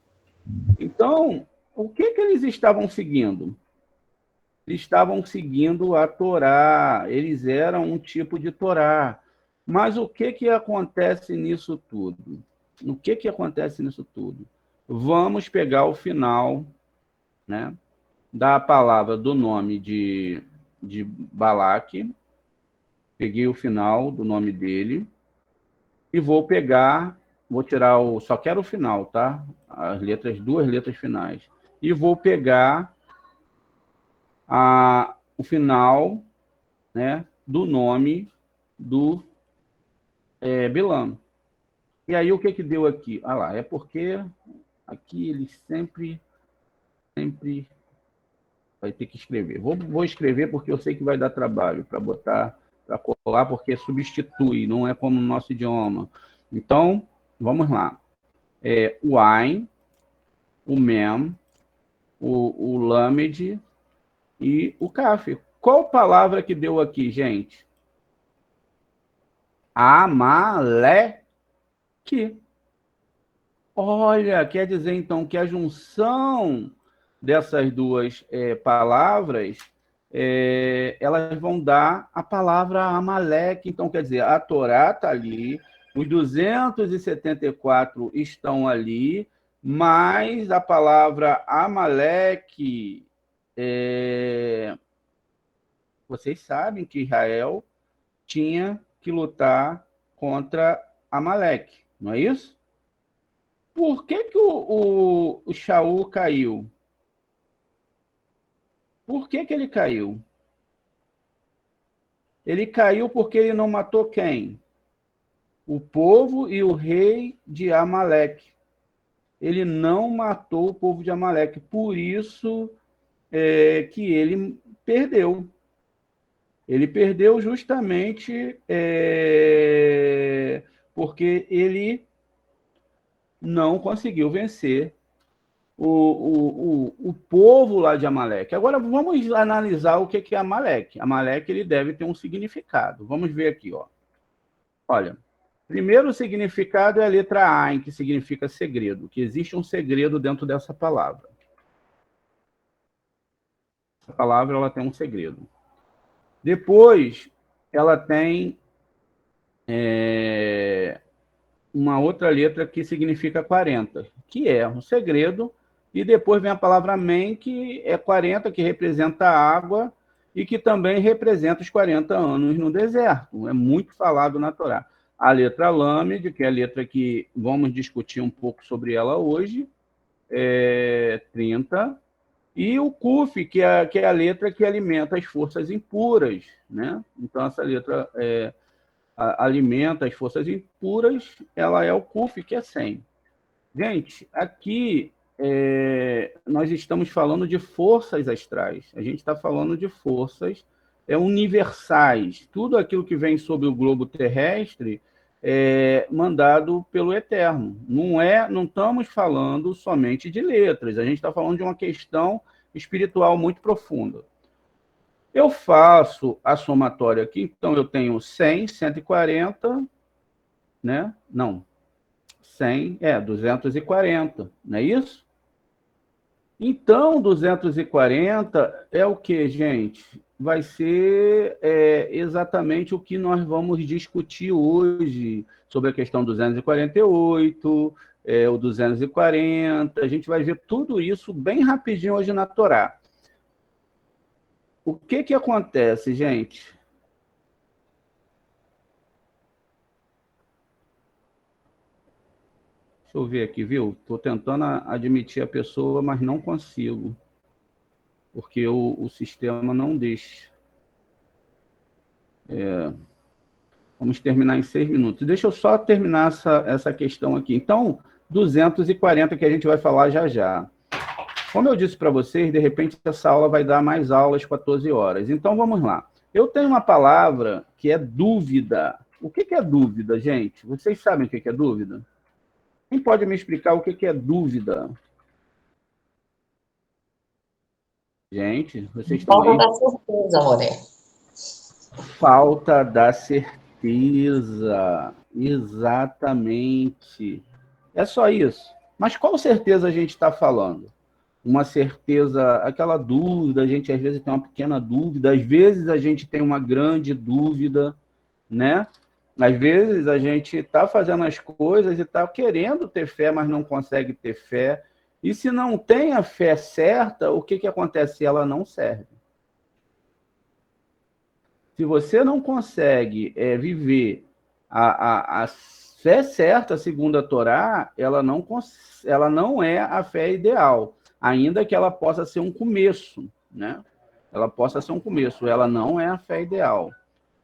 Então, o que eles estavam seguindo? Eles estavam seguindo a Torá. Eles eram um tipo de Torá. Mas o que acontece nisso tudo? O que acontece nisso tudo? Vamos pegar o final, né, da palavra do nome de Balaque. Peguei o final do nome dele e vou tirar só quero o final, tá? As letras, 2 letras finais. E vou pegar o final, né, do nome do Bilam. E aí o que deu aqui? Ah lá, é porque aqui eles sempre vai ter que escrever. Vou escrever porque eu sei que vai dar trabalho para botar, para colar, porque substitui, não é como no nosso idioma. Então, vamos lá. O Ain, o Mem, o Lamed e o Kaf. Qual palavra que deu aqui, gente? Amaleque. Olha, quer dizer, então, que a junção dessas duas palavras, elas vão dar a palavra Amaleque. Então, quer dizer, a Torá está ali, os 274 estão ali, mas a palavra Amaleque, vocês sabem que Israel tinha que lutar contra Amaleque, não é isso? Por que o Shaul caiu? Por que ele caiu? Ele caiu porque ele não matou quem? O povo e o rei de Amaleque. Ele não matou o povo de Amaleque. Por isso que ele perdeu. Ele perdeu justamente porque ele não conseguiu vencer o povo lá de Amaleque. Agora, vamos analisar o que é Amaleque. Amaleque, ele deve ter um significado. Vamos ver aqui, ó. Olha, primeiro significado é a letra Ain, que significa segredo, que existe um segredo dentro dessa palavra. Essa palavra, ela tem um segredo. Depois, ela tem uma outra letra que significa 40, que é um segredo E depois vem a palavra men, que é 40, que representa a água, e que também representa os 40 anos no deserto. É muito falado na Torá. A letra Lamed, que é a letra que vamos discutir um pouco sobre ela hoje, é 30, e o Kuf, que é a letra que alimenta as forças impuras, né? Então, essa letra alimenta as forças impuras, ela é o Kuf, que é 100. Gente, aqui nós estamos falando de forças astrais. A gente está falando de forças universais. Tudo aquilo que vem sobre o globo terrestre é mandado pelo Eterno. Não estamos falando somente de letras. A gente está falando de uma questão espiritual muito profunda. Eu faço a somatória aqui, então eu tenho 100, 140, né? Não, 100, 240, não é isso? Então, 240 é o que, gente? Vai ser exatamente o que nós vamos discutir hoje sobre a questão 248, o 240. A gente vai ver tudo isso bem rapidinho hoje na Torá. O que acontece, gente? Deixa eu ver aqui, viu? Estou tentando admitir a pessoa, mas não consigo. Porque o sistema não deixa. Vamos terminar em 6 minutos. Deixa eu só terminar essa questão aqui. Então, 240 que a gente vai falar já já. Como eu disse para vocês, de repente essa aula vai dar mais aulas, 14 horas. Então, vamos lá. Eu tenho uma palavra que é dúvida. O que é dúvida, gente? Vocês sabem o que é dúvida? Quem pode me explicar o que é dúvida? Gente, vocês estão aí? Falta da certeza, Moré. Falta da certeza. Exatamente. É só isso. Mas qual certeza a gente está falando? Uma certeza, aquela dúvida, a gente às vezes tem uma pequena dúvida, às vezes a gente tem uma grande dúvida, né? Às vezes a gente está fazendo as coisas e está querendo ter fé, mas não consegue ter fé. E se não tem a fé certa, o que acontece? Ela não serve. Se você não consegue viver a fé certa, segundo a Torá, ela não é a fé ideal, ainda que ela possa ser um começo, né? Ela possa ser um começo, ela não é a fé ideal.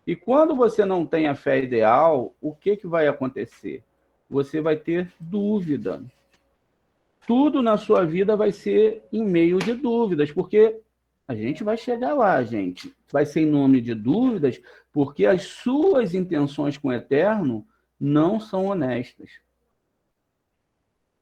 E quando você não tem a fé ideal, o que vai acontecer? Você vai ter dúvida. Tudo na sua vida vai ser em meio de dúvidas, porque a gente vai chegar lá, gente. Vai ser em nome de dúvidas, porque as suas intenções com o Eterno não são honestas.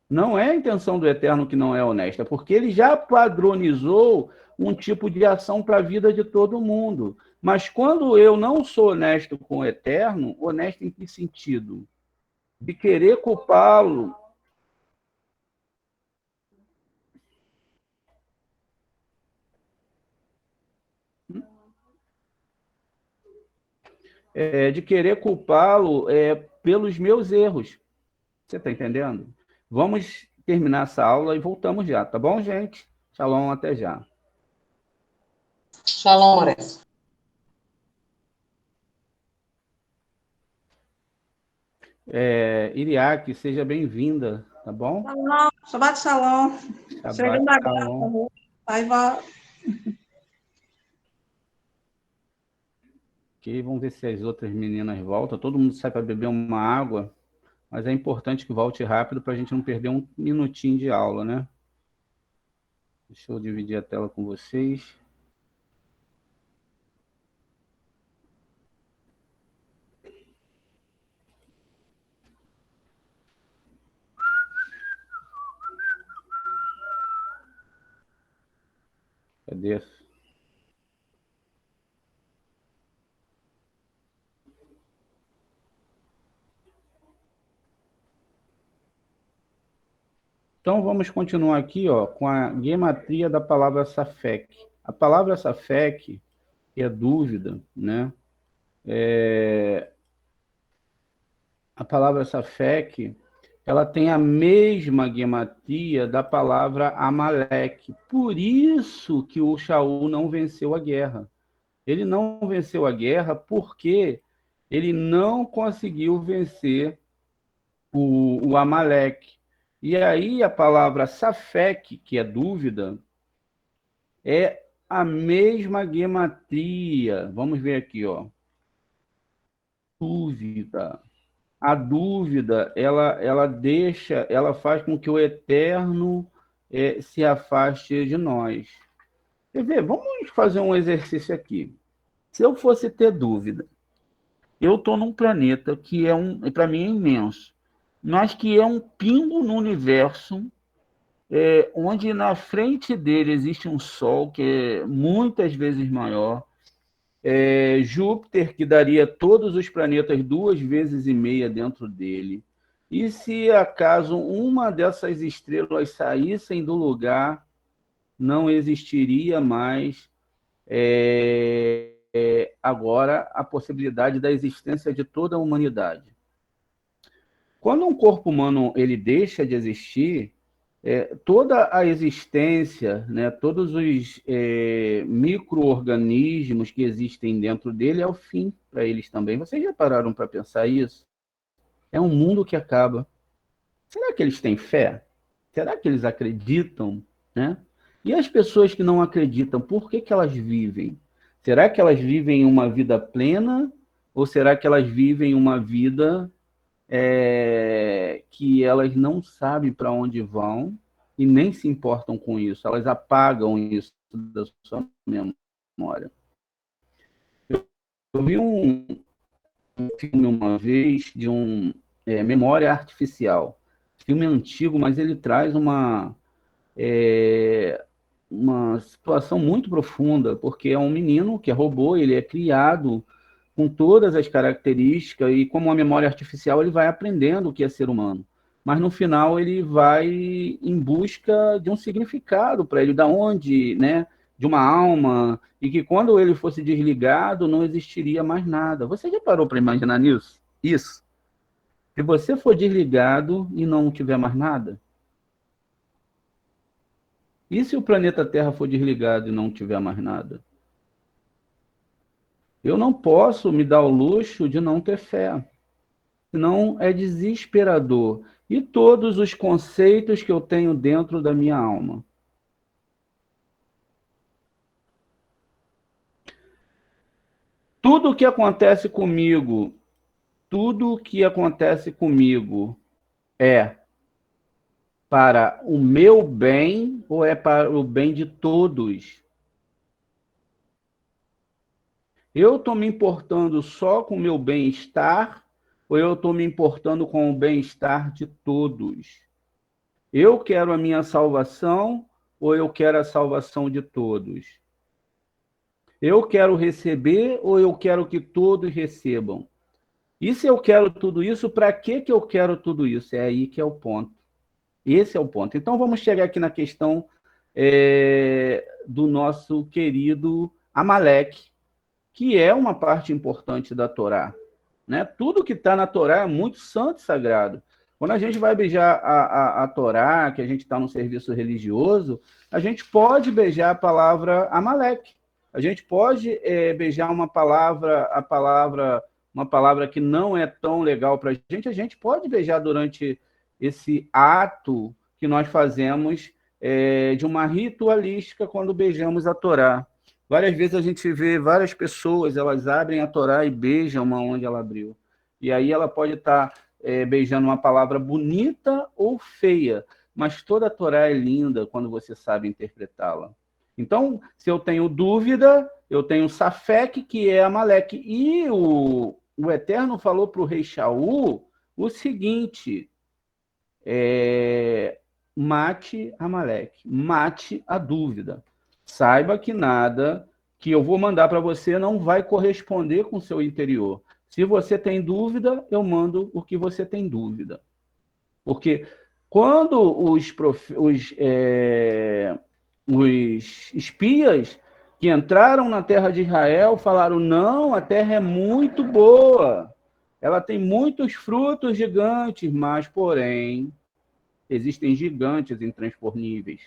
Não é a intenção do Eterno que não é honesta, porque ele já padronizou um tipo de ação para a vida de todo mundo. Mas quando eu não sou honesto com o Eterno, honesto em que sentido? De querer culpá-lo. De querer culpá-lo pelos meus erros. Você está entendendo? Vamos terminar essa aula e voltamos já, tá bom, gente? Shalom, até já. Shalom, Moré. Iriaki, seja bem-vinda, tá bom? Shalom, Shabbat Shalom. Shabbat Chegando agora, shalom. aí vai. Ok, vamos ver se as outras meninas voltam. Todo mundo sai para beber uma água, mas é importante que volte rápido para a gente não perder um minutinho de aula, né? Deixa eu dividir a tela com vocês. Cadê? Então, vamos continuar aqui com a gematria da palavra safek. A palavra safek, que é dúvida, né? A palavra safek, ela tem a mesma gematria da palavra Amaleque. Por isso que o Shaul não venceu a guerra. Ele não venceu a guerra porque ele não conseguiu vencer o Amaleque. E aí a palavra Safek, que é dúvida, é a mesma gematria. Vamos ver aqui, ó. Dúvida. A dúvida, ela faz com que o eterno se afaste de nós. Quer ver? Vamos fazer um exercício aqui. Se eu fosse ter dúvida, eu estou num planeta que para mim é imenso, mas que é um pingo no universo, onde na frente dele existe um Sol que é muitas vezes maior, Júpiter, que daria todos os planetas 2,5 vezes dentro dele. E se acaso uma dessas estrelas saíssem do lugar, não existiria mais agora a possibilidade da existência de toda a humanidade. Quando um corpo humano ele deixa de existir, toda a existência, né, todos os micro-organismos que existem dentro dele é o fim para eles também. Vocês já pararam para pensar isso? É um mundo que acaba. Será que eles têm fé? Será que eles acreditam? Né? E as pessoas que não acreditam, por que elas vivem? Será que elas vivem uma vida plena? Ou será que elas vivem uma vida que elas não sabem para onde vão e nem se importam com isso? Elas apagam isso da sua memória. Eu vi um filme uma vez de Memória Artificial. Filme antigo, mas ele traz uma situação muito profunda, porque é um menino que é robô, ele é criado com todas as características, e como uma memória artificial, ele vai aprendendo o que é ser humano. Mas no final ele vai em busca de um significado para ele, da onde, né, de uma alma, e que quando ele fosse desligado, não existiria mais nada. Você já parou para imaginar nisso? Isso. Se você for desligado e não tiver mais nada? E se o planeta Terra for desligado e não tiver mais nada? Eu não posso me dar o luxo de não ter fé, senão é desesperador. E todos os conceitos que eu tenho dentro da minha alma. Tudo o que acontece comigo, tudo o que acontece comigo é para o meu bem ou é para o bem de todos? Eu estou me importando só com o meu bem-estar ou eu estou me importando com o bem-estar de todos? Eu quero a minha salvação ou eu quero a salvação de todos? Eu quero receber ou eu quero que todos recebam? E se eu quero tudo isso, para que eu quero tudo isso? É aí que é o ponto. Esse é o ponto. Então, vamos chegar aqui na questão do nosso querido Amaleque, que é uma parte importante da Torá. Né? Tudo que está na Torá é muito santo e sagrado. Quando a gente vai beijar a Torá, que a gente está no serviço religioso, a gente pode beijar a palavra Amaleque. A gente pode beijar uma palavra que não é tão legal para a gente pode beijar durante esse ato que nós fazemos de uma ritualística quando beijamos a Torá. Várias vezes a gente vê várias pessoas, elas abrem a Torá e beijam onde ela abriu. E aí ela pode estar beijando uma palavra bonita ou feia, mas toda a Torá é linda quando você sabe interpretá-la. Então, se eu tenho dúvida, eu tenho Safek, que é Amaleque. E o Eterno falou para o rei Shaul o seguinte: mate Amaleque, mate a dúvida. Saiba que nada que eu vou mandar para você não vai corresponder com o seu interior. Se você tem dúvida, eu mando o que você tem dúvida. Porque quando os espias que entraram na terra de Israel falaram: não, a terra é muito boa, ela tem muitos frutos gigantes, mas, porém, existem gigantes intransponíveis.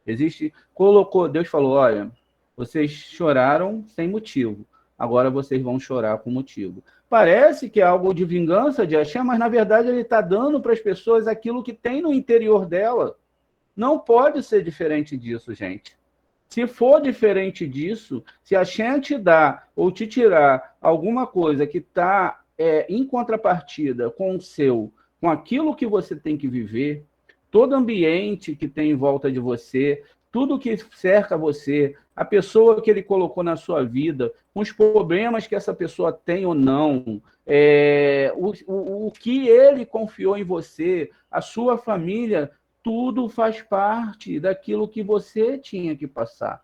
Deus falou, olha, vocês choraram sem motivo, agora vocês vão chorar com motivo. Parece que é algo de vingança de Hashem, mas, na verdade, ele está dando para as pessoas aquilo que tem no interior dela. Não pode ser diferente disso, gente. Se for diferente disso, se Hashem te dá ou te tirar alguma coisa que está em contrapartida com aquilo que você tem que viver, todo ambiente que tem em volta de você, tudo que cerca você, a pessoa que ele colocou na sua vida, os problemas que essa pessoa tem ou não, o que ele confiou em você, a sua família, tudo faz parte daquilo que você tinha que passar.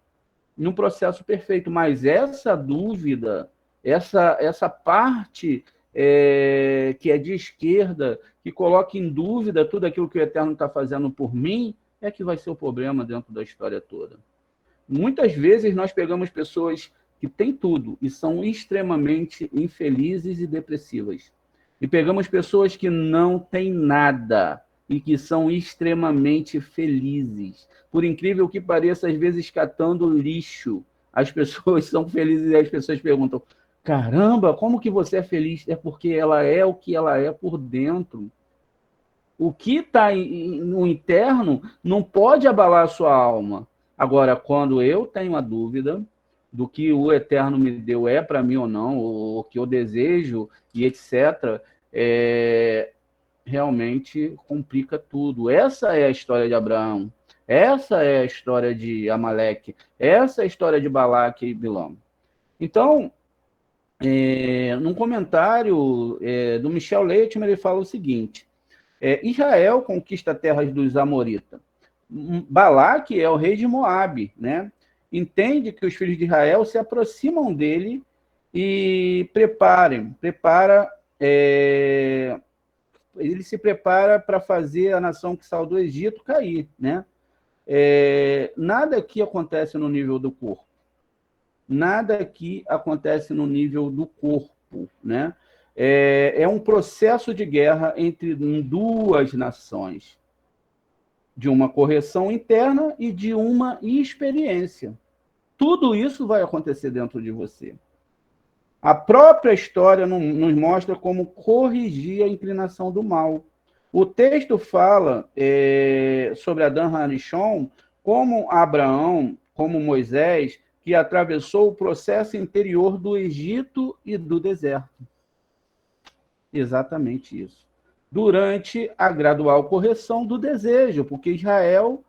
Num processo perfeito. Mas essa dúvida, essa parte que é de esquerda, que coloca em dúvida tudo aquilo que o Eterno está fazendo por mim, é que vai ser o problema dentro da história toda. Muitas vezes nós pegamos pessoas que têm tudo e são extremamente infelizes e depressivas. E pegamos pessoas que não têm nada e que são extremamente felizes. Por incrível que pareça, às vezes catando lixo, as pessoas são felizes e as pessoas perguntam, caramba, como que você é feliz? É porque ela é o que ela é por dentro. O que está no interno não pode abalar a sua alma. Agora, quando eu tenho a dúvida do que o Eterno me deu é para mim ou não, ou o que eu desejo e etc., realmente complica tudo. Essa é a história de Abraão, essa é a história de Amaleque, essa é a história de Balaque e Bilão. Então, num comentário do Michel Leitman, ele fala o seguinte, Israel conquista terras dos Amoritas. Balaque é o rei de Moabe, né? Entende que os filhos de Israel se aproximam dele e ele se prepara para fazer a nação que saiu do Egito cair, né? Nada aqui acontece no nível do corpo. Nada aqui acontece no nível do corpo, né? É um processo de guerra entre duas nações, de uma correção interna e de uma experiência. Tudo isso vai acontecer dentro de você. A própria história nos mostra como corrigir a inclinação do mal. O texto fala sobre Adão Harishon como Abraão, como Moisés, que atravessou o processo interior do Egito e do deserto. Exatamente isso. Durante a gradual correção do desejo, porque Israel,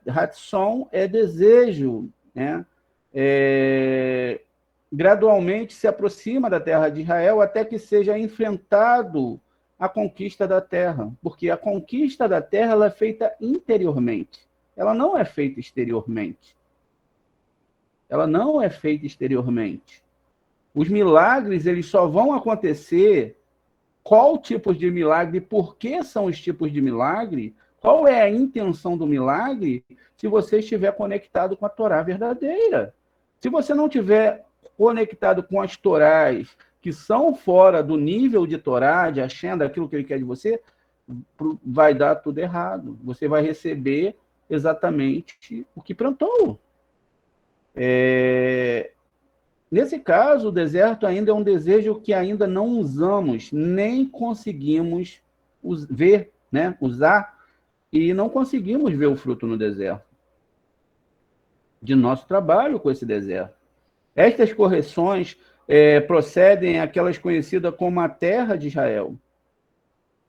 Hatson é desejo, né? Gradualmente se aproxima da terra de Israel até que seja enfrentado a conquista da terra, porque a conquista da terra ela é feita interiormente, ela não é feita exteriormente. Ela não é feita exteriormente. Os milagres eles só vão acontecer. Qual tipo de milagre, por que são os tipos de milagre, qual é a intenção do milagre, se você estiver conectado com a Torá verdadeira. Se você não estiver conectado com as Torás que são fora do nível de Torá, de Hashem, daquilo que ele quer de você, vai dar tudo errado. Você vai receber exatamente o que plantou. Nesse caso, o deserto ainda é um desejo que ainda não usamos, nem conseguimos ver, né? Usar, e não conseguimos ver o fruto no deserto. De nosso trabalho com esse deserto. Estas correções procedem àquelas conhecidas como a terra de Israel.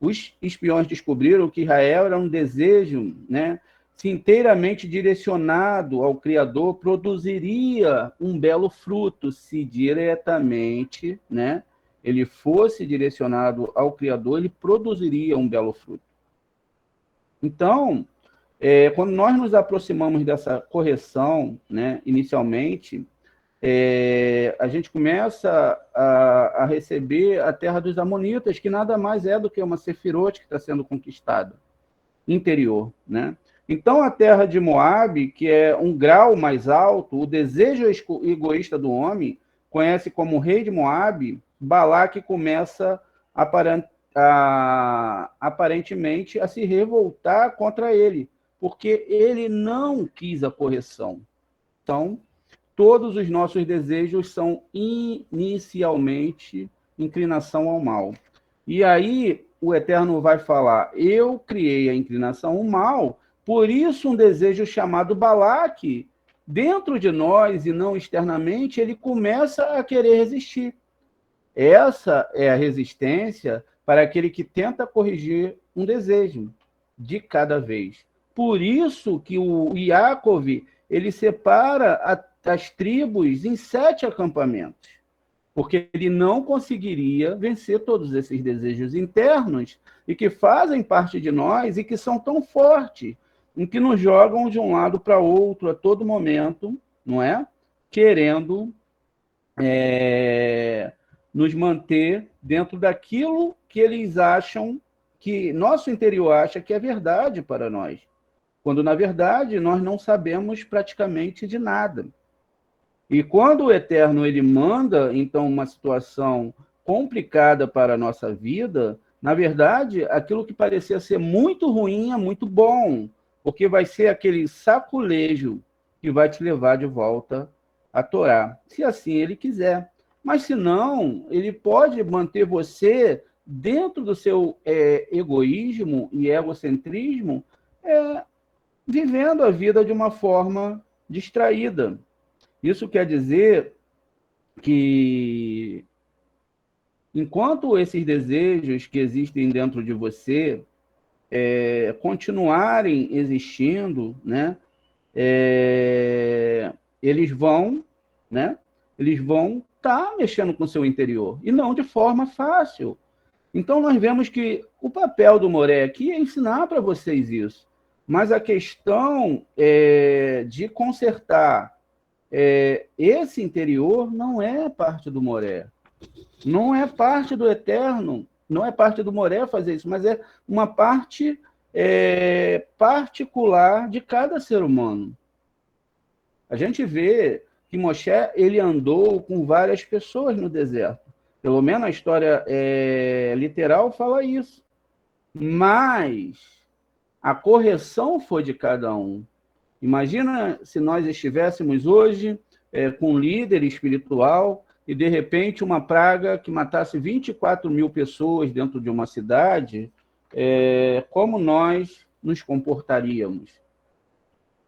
Os espiões descobriram que Israel era um desejo, né? Se inteiramente direcionado ao Criador, produziria um belo fruto, se diretamente, né, ele fosse direcionado ao Criador, ele produziria um belo fruto. Então, quando nós nos aproximamos dessa correção, né, inicialmente, a gente começa a receber a terra dos Amonitas, que nada mais é do que uma Sefirote que está sendo conquistada, interior, né? Então, a terra de Moabe, que é um grau mais alto, o desejo egoísta do homem, conhece como rei de Moabe, Balaque começa aparentemente a se revoltar contra ele, porque ele não quis a correção. Então, todos os nossos desejos são inicialmente inclinação ao mal. E aí o Eterno vai falar, eu criei a inclinação ao mal, por isso um desejo chamado Balaque, dentro de nós e não externamente, ele começa a querer resistir. Essa é a resistência para aquele que tenta corrigir um desejo de cada vez. Por isso que o Yaakov, ele separa as tribos em 7 acampamentos, porque ele não conseguiria vencer todos esses desejos internos e que fazem parte de nós e que são tão fortes, em que nos jogam de um lado para outro a todo momento, não é? Querendo nos manter dentro daquilo que eles acham, que nosso interior acha que é verdade para nós, quando, na verdade, nós não sabemos praticamente de nada. E quando o Eterno ele manda, então, uma situação complicada para a nossa vida, na verdade, aquilo que parecia ser muito ruim é muito bom, porque vai ser aquele saculejo que vai te levar de volta à Torá, se assim ele quiser. Mas, se não, ele pode manter você dentro do seu egoísmo e egocentrismo, vivendo a vida de uma forma distraída. Isso quer dizer que, enquanto esses desejos que existem dentro de você continuarem existindo, né, eles vão estar mexendo com o seu interior, e não de forma fácil. Então, nós vemos que o papel do Moré aqui é ensinar para vocês isso. Mas a questão de consertar esse interior não é parte do Moré. Não é parte do Eterno, não é parte do Moré fazer isso, mas é uma parte particular de cada ser humano. A gente vê que Moshe ele andou com várias pessoas no deserto. Pelo menos a história literal fala isso. Mas a correção foi de cada um. Imagina se nós estivéssemos hoje com um líder espiritual e, de repente, uma praga que matasse 24 mil pessoas dentro de uma cidade, como nós nos comportaríamos?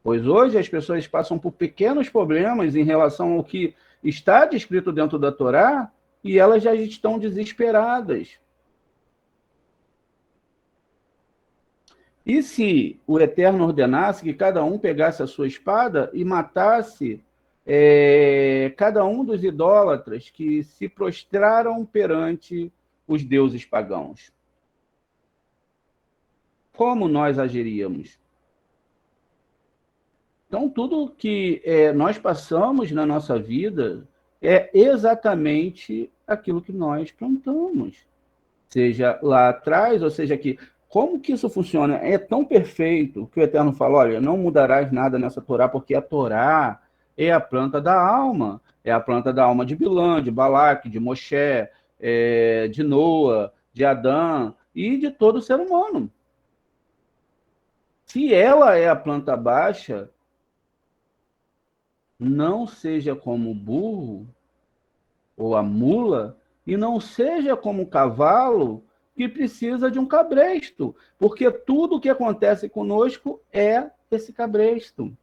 Pois hoje as pessoas passam por pequenos problemas em relação ao que está descrito dentro da Torá e elas já estão desesperadas. E se o Eterno ordenasse que cada um pegasse a sua espada e matasse cada um dos idólatras que se prostraram perante os deuses pagãos? Como nós agiríamos? Então, tudo que nós passamos na nossa vida é exatamente aquilo que nós plantamos. Seja lá atrás, ou seja aqui. Como que isso funciona? É tão perfeito que o Eterno fala, olha, não mudarás nada nessa Torá, porque a Torá é a planta da alma. É a planta da alma de Bilã, de Balaque, de Moshe, de Noa, de Adão e de todo ser humano. Se ela é a planta baixa, não seja como o burro ou a mula, e não seja como o cavalo que precisa de um cabresto, porque tudo o que acontece conosco é esse cabresto.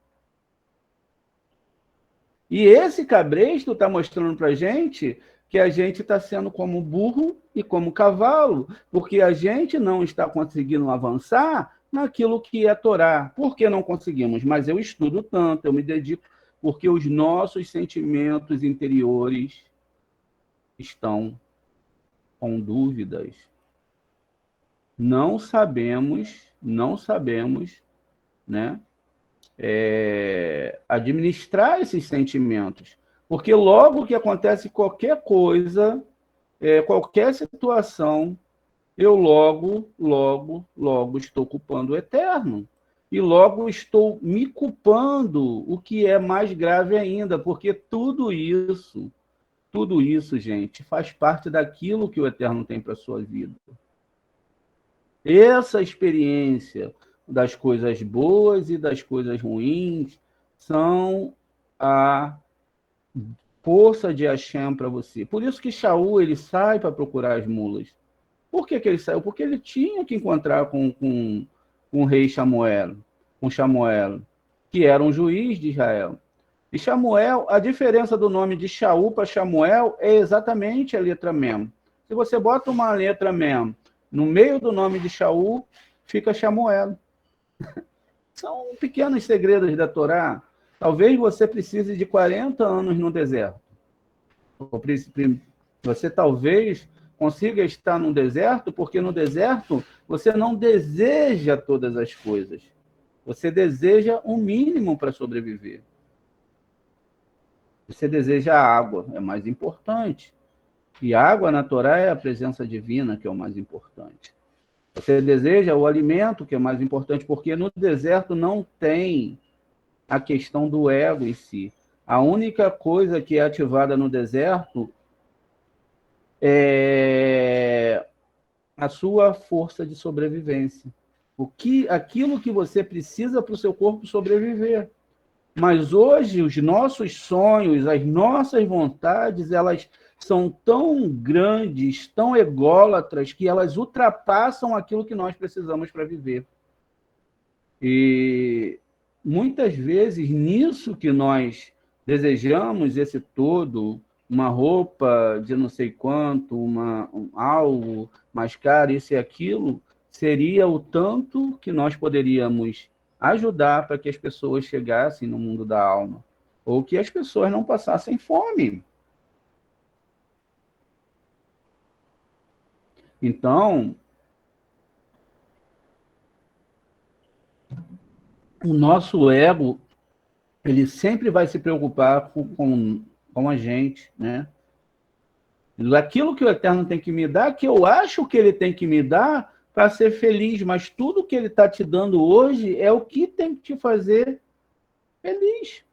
E esse cabresto está mostrando para a gente que a gente está sendo como burro e como cavalo, porque a gente não está conseguindo avançar naquilo que é Torá. Por que não conseguimos? Mas eu estudo tanto, eu me dedico, porque os nossos sentimentos interiores estão com dúvidas. Não sabemos, né, administrar esses sentimentos. Porque logo que acontece qualquer coisa, qualquer situação, eu logo estou culpando o Eterno. E logo estou me culpando, o que é mais grave ainda, porque tudo isso Tudo isso, gente, faz parte daquilo que o Eterno tem para a sua vida. Essa experiência das coisas boas e das coisas ruins são a força de Hashem para você. Por isso que Shaul, ele sai para procurar as mulas. Por que ele saiu? Porque ele tinha que encontrar com o rei Samuel, com Samuel, que era um juiz de Israel. E Samuel, a diferença do nome de Shaul para Samuel é exatamente a letra Mem. Se você bota uma letra Mem no meio do nome de Shaul, fica Samuel. São pequenos segredos da Torá. Talvez você precise de 40 anos no deserto. Você talvez consiga estar no deserto, porque no deserto você não deseja todas as coisas. Você deseja um mínimo para sobreviver. Você deseja água, é mais importante. E água na Torá é a presença divina, que é o mais importante. Você deseja o alimento, que é mais importante, porque no deserto não tem a questão do ego em si. A única coisa que é ativada no deserto é a sua força de sobrevivência. Aquilo que você precisa para o seu corpo sobreviver. Mas hoje os nossos sonhos, as nossas vontades, elas são tão grandes, tão ególatras, que elas ultrapassam aquilo que nós precisamos para viver. E muitas vezes, nisso que nós desejamos, esse todo, uma roupa de não sei quanto, algo mais caro, isso e aquilo, seria o tanto que nós poderíamos ajudar para que as pessoas chegassem no mundo da alma, ou que as pessoas não passassem fome. Então, o nosso ego, ele sempre vai se preocupar com a gente, né? Aquilo que o Eterno tem que me dar, que eu acho que ele tem que me dar para ser feliz, mas tudo que ele está te dando hoje é o que tem que te fazer feliz.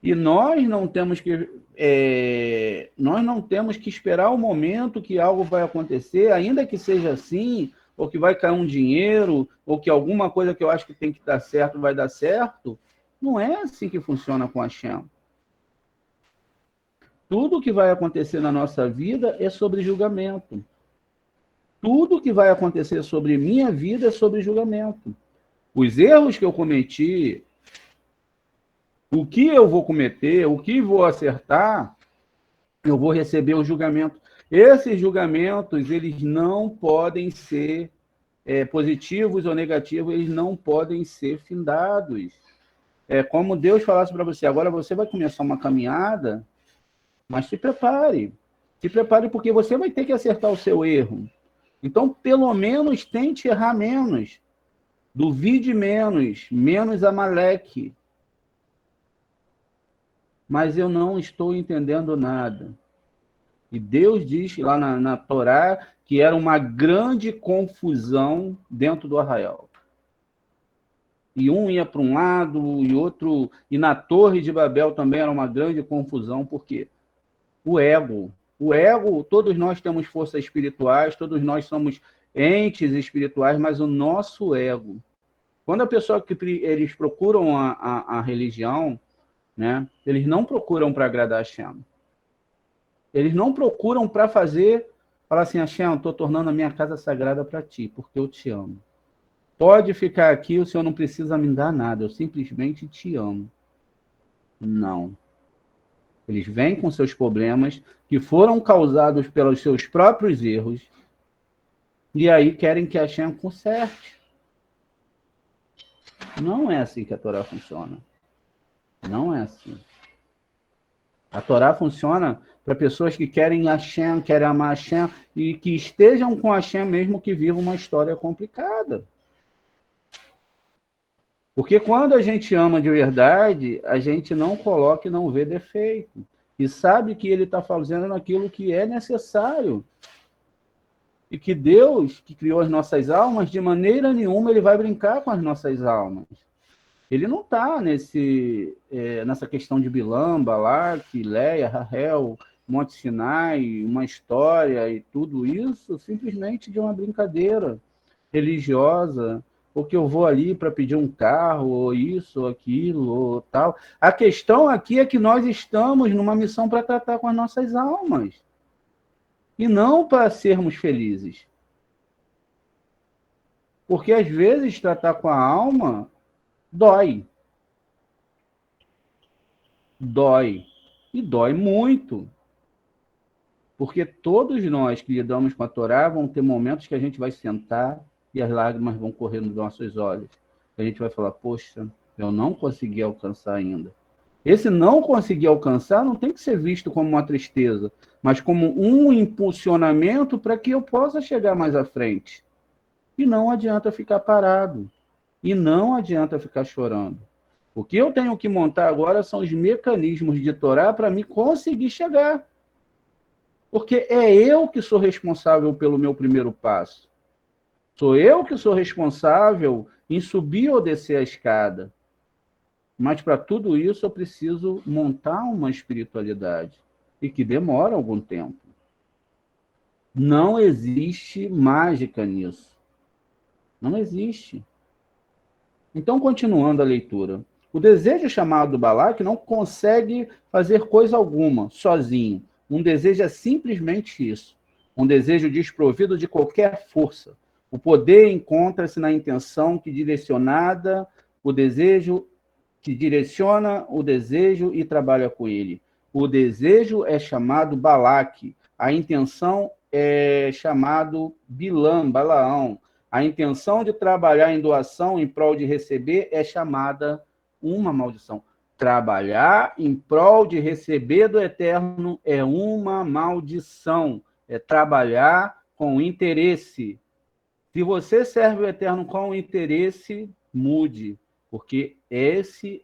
E nós não temos que esperar o momento que algo vai acontecer, ainda que seja assim, ou que vai cair um dinheiro, ou que alguma coisa que eu acho que tem que dar certo vai dar certo. Não é assim que funciona com a Hashem. Tudo que vai acontecer na nossa vida é sobre julgamento. Tudo que vai acontecer sobre minha vida é sobre julgamento. Os erros que eu cometi, o que eu vou cometer, o que vou acertar, eu vou receber o julgamento. Esses julgamentos, eles não podem ser positivos ou negativos, eles não podem ser findados. É como Deus falasse para você, agora você vai começar uma caminhada, mas se prepare. Se prepare porque você vai ter que acertar o seu erro. Então, pelo menos, tente errar menos. Duvide menos Amaleque. Mas eu não estou entendendo nada. E Deus diz lá na Torá que era uma grande confusão dentro do arraial. E um ia para um lado, e outro... E na Torre de Babel também era uma grande confusão, porque o ego, todos nós temos forças espirituais, todos nós somos entes espirituais, mas o nosso ego... Quando a pessoa que eles procuram a religião, né, eles não procuram para agradar a Hashem. Eles não procuram para falar assim, Hashem, estou tornando a minha casa sagrada para ti, porque eu te amo. Pode ficar aqui, o Senhor não precisa me dar nada, eu simplesmente te amo. Não. Eles vêm com seus problemas, que foram causados pelos seus próprios erros, e aí querem que a Hashem conserte. Não é assim que a Torá funciona. Não é assim. A Torá funciona para pessoas que querem Hashem, querem amar Hashem, e que estejam com Hashem mesmo que vivam uma história complicada. Porque quando a gente ama de verdade, a gente não coloca e não vê defeito. E sabe que ele está fazendo aquilo que é necessário. E que Deus, que criou as nossas almas, de maneira nenhuma ele vai brincar com as nossas almas. Ele não está nessa questão de Bilam, Balaque, Leia, Rahel, Monte Sinai, uma história e tudo isso, simplesmente de uma brincadeira religiosa, ou que eu vou ali para pedir um carro, ou isso, ou aquilo, ou tal. A questão aqui é que nós estamos numa missão para tratar com as nossas almas, e não para sermos felizes. Porque, às vezes, tratar com a alma dói. Dói. E dói muito. Porque todos nós que lidamos com a Torá vão ter momentos que a gente vai sentar e as lágrimas vão correr nos nossos olhos. A gente vai falar, poxa, eu não consegui alcançar ainda. Esse não conseguir alcançar não tem que ser visto como uma tristeza, mas como um impulsionamento para que eu possa chegar mais à frente. E não adianta ficar parado. E não adianta ficar chorando. O que eu tenho que montar agora são os mecanismos de Torá para me conseguir chegar. Porque é eu que sou responsável pelo meu primeiro passo. Sou eu que sou responsável em subir ou descer a escada. Mas para tudo isso eu preciso montar uma espiritualidade. E que demora algum tempo. Não existe mágica nisso. Não existe. Então, continuando a leitura. O desejo chamado Balaque não consegue fazer coisa alguma, sozinho. Um desejo é simplesmente isso. Um desejo desprovido de qualquer força. O poder encontra-se na intenção que direcionada o desejo, que direciona o desejo e trabalha com ele. O desejo é chamado Balaque. A intenção é chamado Bilam, Balaão. A intenção de trabalhar em doação em prol de receber é chamada uma maldição. Trabalhar em prol de receber do Eterno é uma maldição. É trabalhar com interesse. Se você serve o Eterno com interesse, mude. Porque esses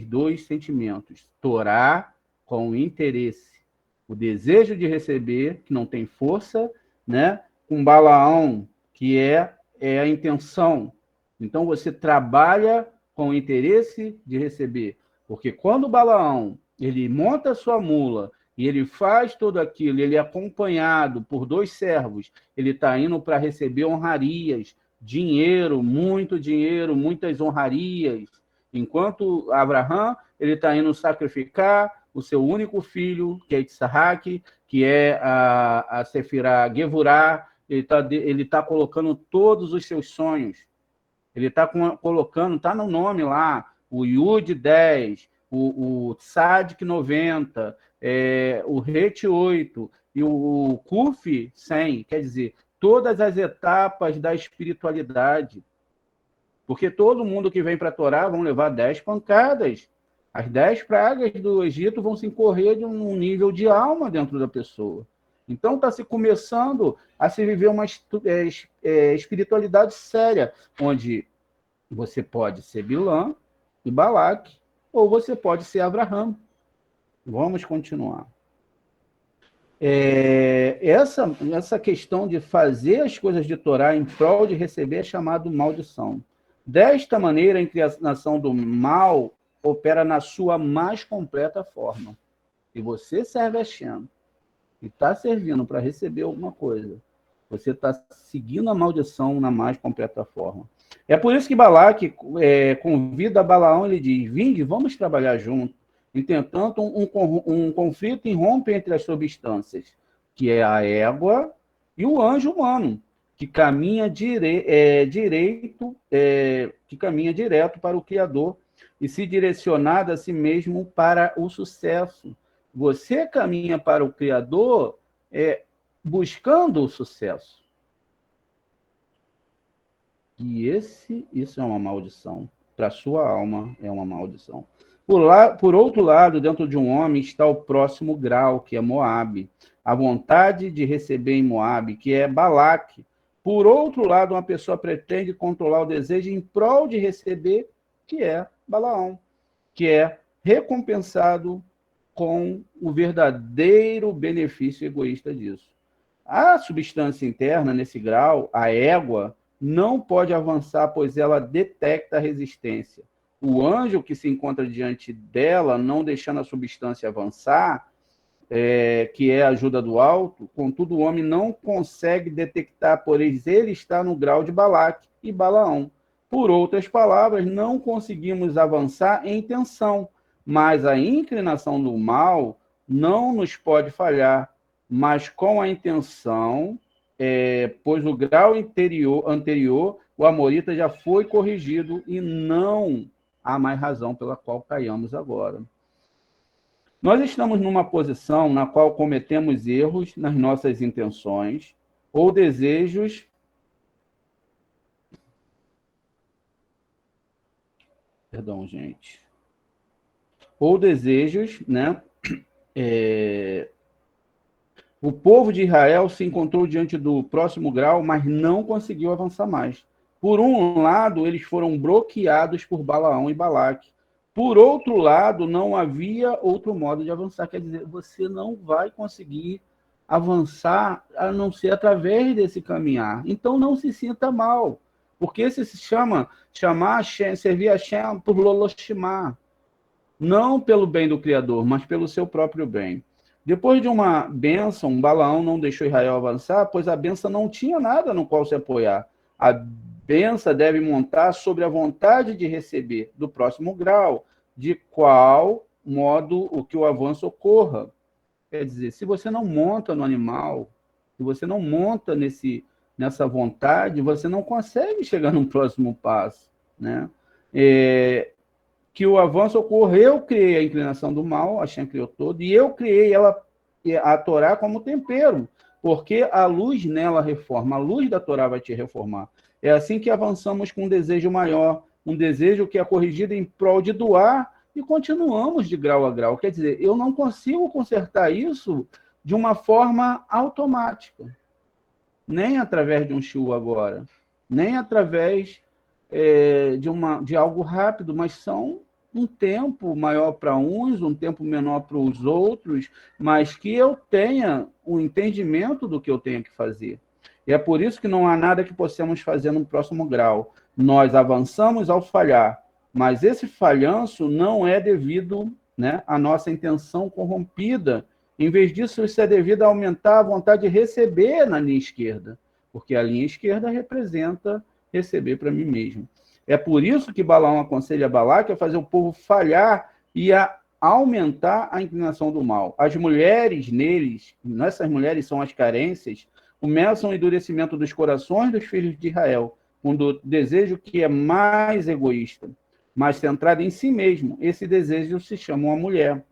dois sentimentos. Torá com interesse. O desejo de receber, que não tem força, né? Com Balaão, que é a intenção. Então, você trabalha com o interesse de receber. Porque quando o Balaão ele monta a sua mula e ele faz tudo aquilo, ele é acompanhado por 2 servos, ele está indo para receber honrarias, dinheiro, muitas honrarias. Enquanto Abraão, ele está indo sacrificar o seu único filho, que é Isaac, que é a Sefirá Gevurá. Ele tá colocando todos os seus sonhos. Ele está colocando, está no nome lá, o Yud 10, o Tzadik 90, o Het 8 e o Kuf 100. Quer dizer, todas as etapas da espiritualidade. Porque todo mundo que vem para a Torá vão levar 10 pancadas. As 10 pragas do Egito vão se incorrer de um nível de alma dentro da pessoa. Então, está se começando a se viver uma espiritualidade séria, onde você pode ser Bilam e Balaque, ou você pode ser Abraão. Vamos continuar. Essa questão de fazer as coisas de Torá em prol de receber é chamado maldição. Desta maneira, a inclinação do mal opera na sua mais completa forma. E você serve a Shem e está servindo para receber alguma coisa, você está seguindo a maldição na mais completa forma. É por isso que Balaque convida Balaão, ele diz, vinde, vamos trabalhar juntos. Entretanto, um conflito irrompe entre as substâncias, que é a égua e o anjo humano, que caminha direto para o Criador e se direcionado a si mesmo para o sucesso. Você caminha para o Criador buscando o sucesso. E isso é uma maldição. Para a sua alma é uma maldição. Por outro lado, dentro de um homem está o próximo grau, que é Moabe. A vontade de receber em Moabe, que é Balaque. Por outro lado, uma pessoa pretende controlar o desejo em prol de receber, que é Balaão, que é recompensado com o verdadeiro benefício egoísta disso. A substância interna, nesse grau, a égua, não pode avançar, pois ela detecta a resistência. O anjo que se encontra diante dela, não deixando a substância avançar, que é a ajuda do alto, contudo o homem não consegue detectar, pois ele está no grau de Balaque e Balaão. Por outras palavras, não conseguimos avançar em intenção, mas a inclinação do mal não nos pode falhar, mas com a intenção, pois o grau anterior, o amorita já foi corrigido e não há mais razão pela qual caiamos agora. Nós estamos numa posição na qual cometemos erros nas nossas intenções ou desejos ou desejos, né? O povo de Israel se encontrou diante do próximo grau, mas não conseguiu avançar mais. Por um lado, eles foram bloqueados por Balaão e Balaque. Por outro lado, não havia outro modo de avançar. Quer dizer, você não vai conseguir avançar a não ser através desse caminhar. Então, não se sinta mal. Porque esse se chamar Hashem, servir Hashem por Loloshimá. Não pelo bem do Criador, mas pelo seu próprio bem. Depois de uma bênção, Balaão não deixou Israel avançar, pois a bênção não tinha nada no qual se apoiar. A bênção deve montar sobre a vontade de receber do próximo grau, de qual modo o que o avanço ocorra. Quer dizer, se você não monta no animal, se você não monta nessa vontade, você não consegue chegar no próximo passo, né? Que o avanço ocorra, eu criei a inclinação do mal, a Hashem criou todo, e eu criei a Torá como tempero, porque a luz nela reforma, a luz da Torá vai te reformar. É assim que avançamos com um desejo maior, um desejo que é corrigido em prol de doar, e continuamos de grau a grau. Quer dizer, eu não consigo consertar isso de uma forma automática, nem através de um shiur agora, nem através de algo rápido, mas são um tempo maior para uns, um tempo menor para os outros, mas que eu tenha o entendimento do que eu tenho que fazer. E é por isso que não há nada que possamos fazer no próximo grau. Nós avançamos ao falhar, mas esse falhanço não é devido, né, à nossa intenção corrompida. Em vez disso, isso é devido a aumentar a vontade de receber na linha esquerda, porque a linha esquerda representa receber para mim mesmo. É por isso que Balaão aconselha Balaque a fazer o povo falhar e a aumentar a inclinação do mal. As mulheres neles, nessas mulheres são as carências, começam o endurecimento dos corações dos filhos de Israel, com o desejo que é mais egoísta, mais centrado em si mesmo. Esse desejo se chama uma mulher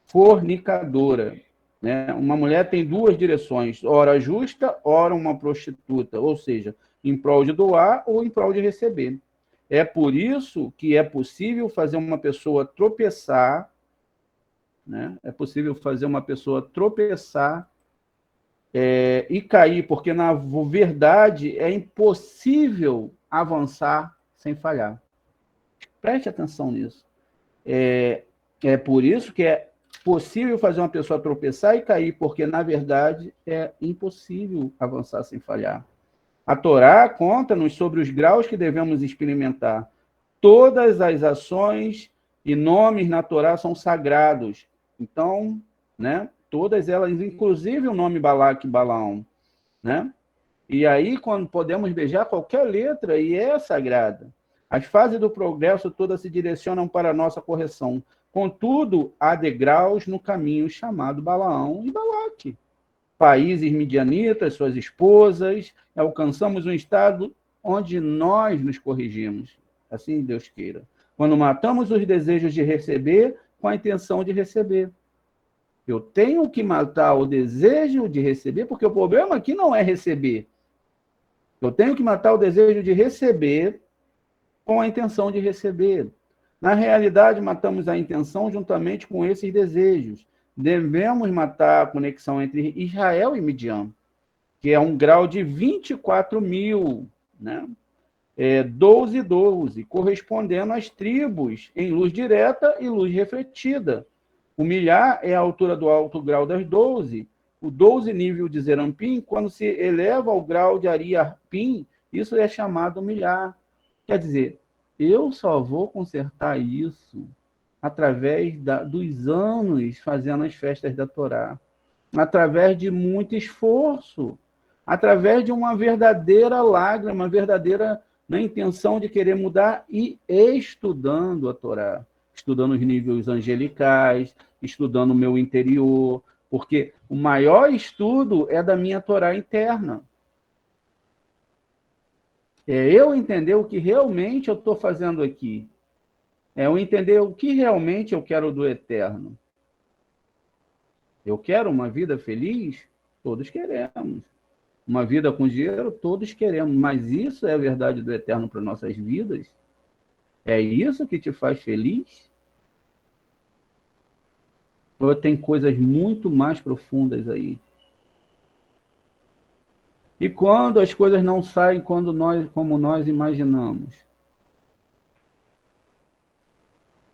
fornicadora. Né? Uma mulher tem duas direções, ora justa, ora uma prostituta, ou seja, em prol de doar ou em prol de receber. É por isso que é possível fazer uma pessoa tropeçar, né? É possível fazer uma pessoa tropeçar e cair, porque na verdade é impossível avançar sem falhar. Preste atenção nisso. É por isso que é possível fazer uma pessoa tropeçar e cair, porque na verdade é impossível avançar sem falhar. A Torá conta-nos sobre os graus que devemos experimentar. Todas as ações e nomes na Torá são sagrados. Então, né, todas elas, inclusive o nome Balaque e Balaão. Né? E aí, quando podemos beijar qualquer letra, e é sagrada. As fases do progresso todas se direcionam para a nossa correção. Contudo, há degraus no caminho chamado Balaão e Balaque. Países midianitas, suas esposas, alcançamos um estado onde nós nos corrigimos. Assim Deus queira. Quando matamos os desejos de receber com a intenção de receber. Eu tenho que matar o desejo de receber, porque o problema aqui não é receber. Eu tenho que matar o desejo de receber com a intenção de receber. Na realidade, matamos a intenção juntamente com esses desejos. Devemos matar a conexão entre Israel e Midian, que é um grau de 24.000, né? 12, 12, correspondendo às tribos em luz direta e luz refletida. O milhar é a altura do alto grau das 12. O 12 nível de Zerampim, quando se eleva ao grau de Ariarpim, Isso é chamado humilhar. Quer dizer, eu só vou consertar isso através dos anos fazendo as festas da Torá, através de muito esforço, através de uma verdadeira lágrima, uma verdadeira intenção de querer mudar e estudando a Torá, estudando os níveis angelicais, estudando o meu interior, porque o maior estudo é da minha Torá interna. É eu entender o que realmente eu estou fazendo aqui. É eu entender o que realmente eu quero do eterno. Eu quero uma vida feliz? Todos queremos. Uma vida com dinheiro? Todos queremos. Mas isso é a verdade do eterno para nossas vidas? É isso que te faz feliz? Ou tem coisas muito mais profundas aí? E quando as coisas não saem como nós imaginamos?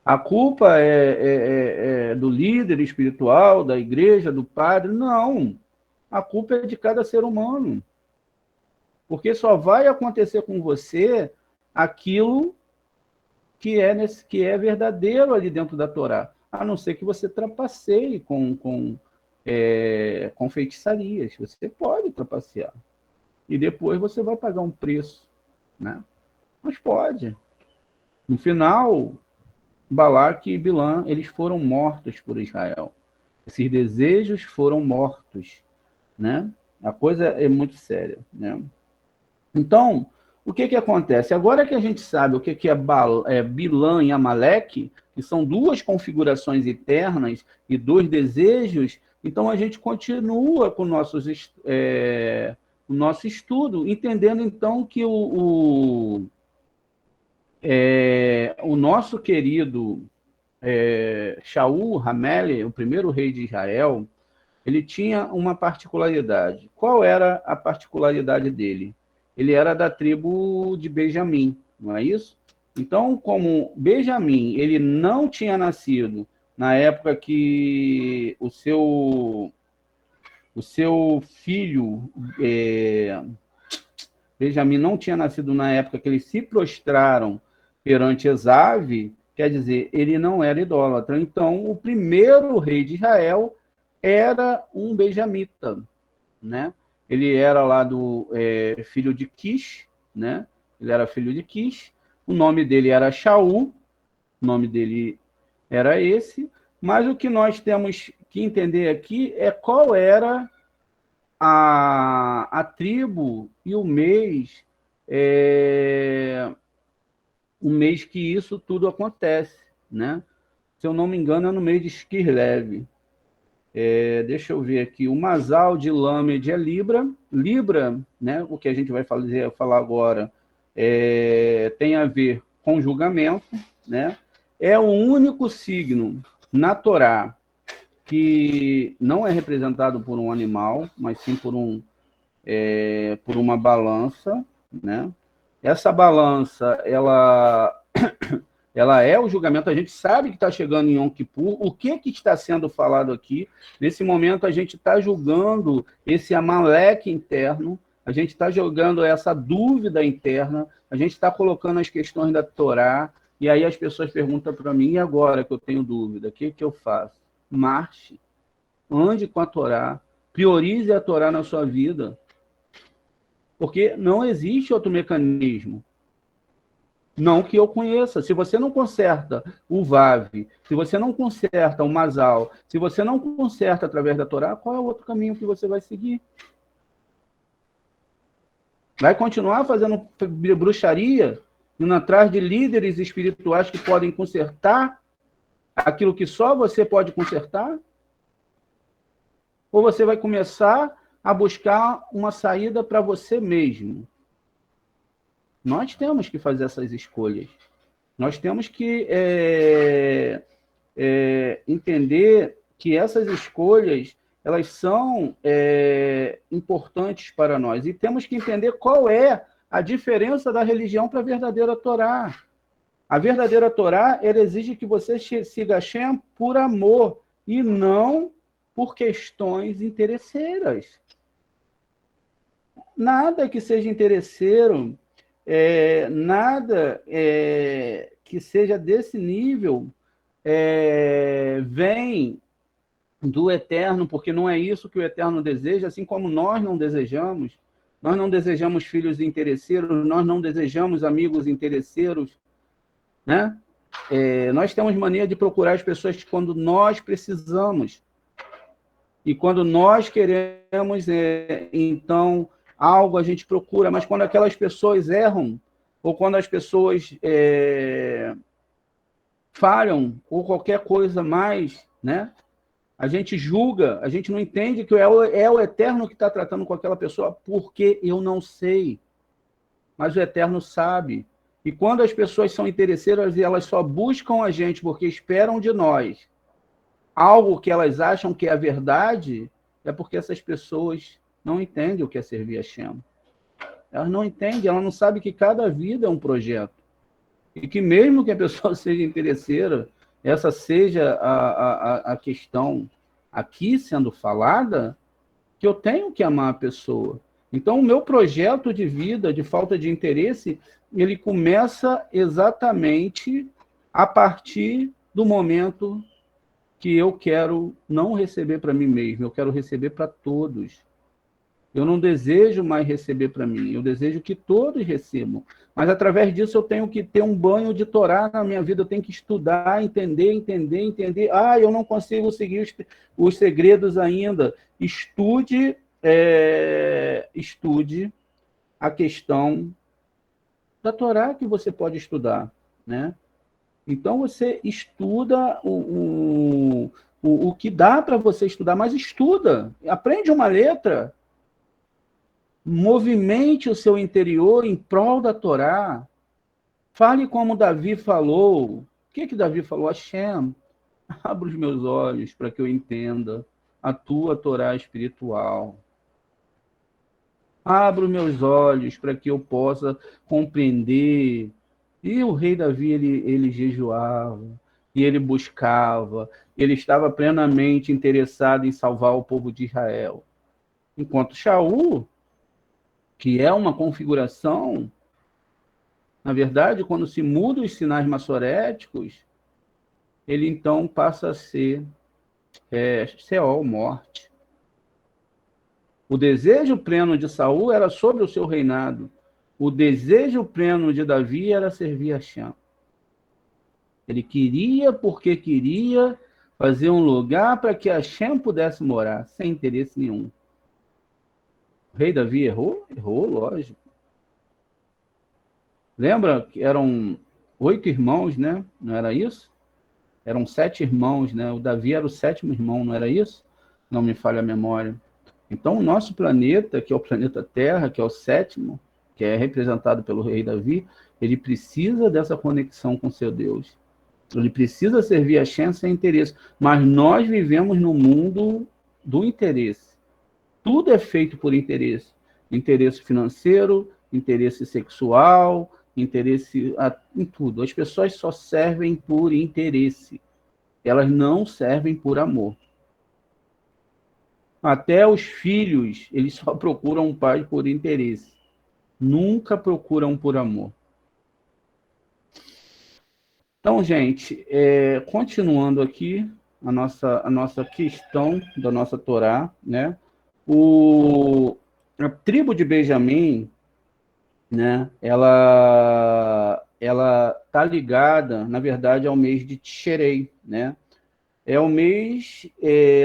A culpa é do líder espiritual, da igreja, do padre? Não. A culpa é de cada ser humano. Porque só vai acontecer com você aquilo que é verdadeiro ali dentro da Torá. A não ser que você trapaceie com feitiçarias. Você pode trapacear. E depois você vai pagar um preço, né? Mas pode. No final, Balaque e Bilã, eles foram mortos por Israel. Esses desejos foram mortos, né? A coisa é muito séria, né? Então, o que acontece? Agora que a gente sabe o que é Bilã e Amaleque, que são duas configurações eternas e dois desejos, então a gente continua com o nosso estudo, entendendo então que o nosso querido Shaul Hamele, o primeiro rei de Israel, ele tinha uma particularidade. Qual era a particularidade dele? Ele era da tribo de Benjamim, não é isso? Então, como Benjamim, ele não tinha nascido na época que o seu filho, Benjamim não tinha nascido na época que eles se prostraram perante Esav, quer dizer, ele não era idólatra. Então, o primeiro rei de Israel era um benjamita, né? Ele era lá do filho de Quish, né? Ele era filho de Quish. O nome dele era Shaul, o nome dele era esse. Mas o que nós temos que entender aqui é qual era a tribo e o mês que isso tudo acontece, né? Se eu não me engano, é no mês de Kislev. Deixa eu ver aqui, o Masal de Lamed é Libra. Libra, né, o que a gente vai falar agora, tem a ver com julgamento, né? É o único signo na Torá que não é representado por um animal, mas sim por uma balança, né? Essa balança, ela é o julgamento. A gente sabe que está chegando em Yom Kippur. O que está sendo falado aqui? Nesse momento, a gente está julgando esse Amaleque interno, a gente está jogando essa dúvida interna, a gente está colocando as questões da Torá, e aí as pessoas perguntam para mim, e agora que eu tenho dúvida, o que eu faço? Marche, ande com a Torá, priorize a Torá na sua vida, porque não existe outro mecanismo. Não que eu conheça. Se você não conserta o Vav, se você não conserta o Masal, se você não conserta através da Torá, qual é o outro caminho que você vai seguir? Vai continuar fazendo bruxaria, indo atrás de líderes espirituais que podem consertar aquilo que só você pode consertar? Ou você vai começar a buscar uma saída para você mesmo? Nós temos que fazer essas escolhas. Nós temos que entender que essas escolhas elas são importantes para nós. E temos que entender qual é a diferença da religião para a verdadeira Torá. A verdadeira Torá ela exige que você siga Hashem por amor e não por questões interesseiras. nada que seja interesseiro, nada que seja desse nível vem do Eterno, porque não é isso que o Eterno deseja, assim como nós não desejamos. Nós não desejamos filhos interesseiros, nós não desejamos amigos interesseiros, né? Nós temos mania de procurar as pessoas quando nós precisamos. E quando nós queremos, então, algo a gente procura, mas quando aquelas pessoas erram, ou quando as pessoas falham, ou qualquer coisa mais, né? A gente julga, a gente não entende que é o Eterno que está tratando com aquela pessoa, porque eu não sei. Mas o Eterno sabe. E quando as pessoas são interesseiras e elas só buscam a gente porque esperam de nós algo que elas acham que é a verdade, é porque essas pessoas não entendem o que é servir a Shem. Elas não entendem, elas não sabem que cada vida é um projeto. E que mesmo que a pessoa seja interesseira, essa seja a questão aqui sendo falada, que eu tenho que amar a pessoa. Então, o meu projeto de vida, de falta de interesse, ele começa exatamente a partir do momento que eu quero não receber para mim mesmo, eu quero receber para todos. Eu não desejo mais receber para mim, eu desejo que todos recebam. Mas, através disso, eu tenho que ter um banho de Torá na minha vida, eu tenho que estudar, entender. Eu não consigo seguir os segredos ainda. Estude a questão da Torá que você pode estudar, né? Então, você estuda o que dá para você estudar, mas estuda, aprende uma letra, movimente o seu interior em prol da Torá, fale como Davi falou. O que Davi falou? Hashem, abra os meus olhos para que eu entenda a tua Torá espiritual. Abra os meus olhos para que eu possa compreender. E o rei Davi, ele jejuava, e ele buscava, ele estava plenamente interessado em salvar o povo de Israel. Enquanto Shaul, que é uma configuração, na verdade, quando se muda os sinais maçoréticos, ele então passa a ser Seol, morte. O desejo pleno de Saul era sobre o seu reinado. O desejo pleno de Davi era servir a Shem. Ele queria, porque queria, fazer um lugar para que a Shem pudesse morar, sem interesse nenhum. O rei Davi errou? Errou, lógico. Lembra que eram 8 irmãos, né? Não era isso? Eram 7 irmãos, né? O Davi era o 7º irmão, não era isso? Não me falha a memória. Então, o nosso planeta, que é o planeta Terra, que é o 7º, que é representado pelo rei Davi, ele precisa dessa conexão com seu Deus. Ele precisa servir a Shem sem interesse. Mas nós vivemos no mundo do interesse. Tudo é feito por interesse. Interesse financeiro, interesse sexual, interesse em tudo. As pessoas só servem por interesse. Elas não servem por amor. Até os filhos, eles só procuram um pai por interesse. Nunca procuram por amor. Então, gente, continuando aqui a nossa questão da nossa Torá, né? A tribo de Benjamim, né? Ela está ligada, na verdade, ao mês de Tishrei, né? É o mês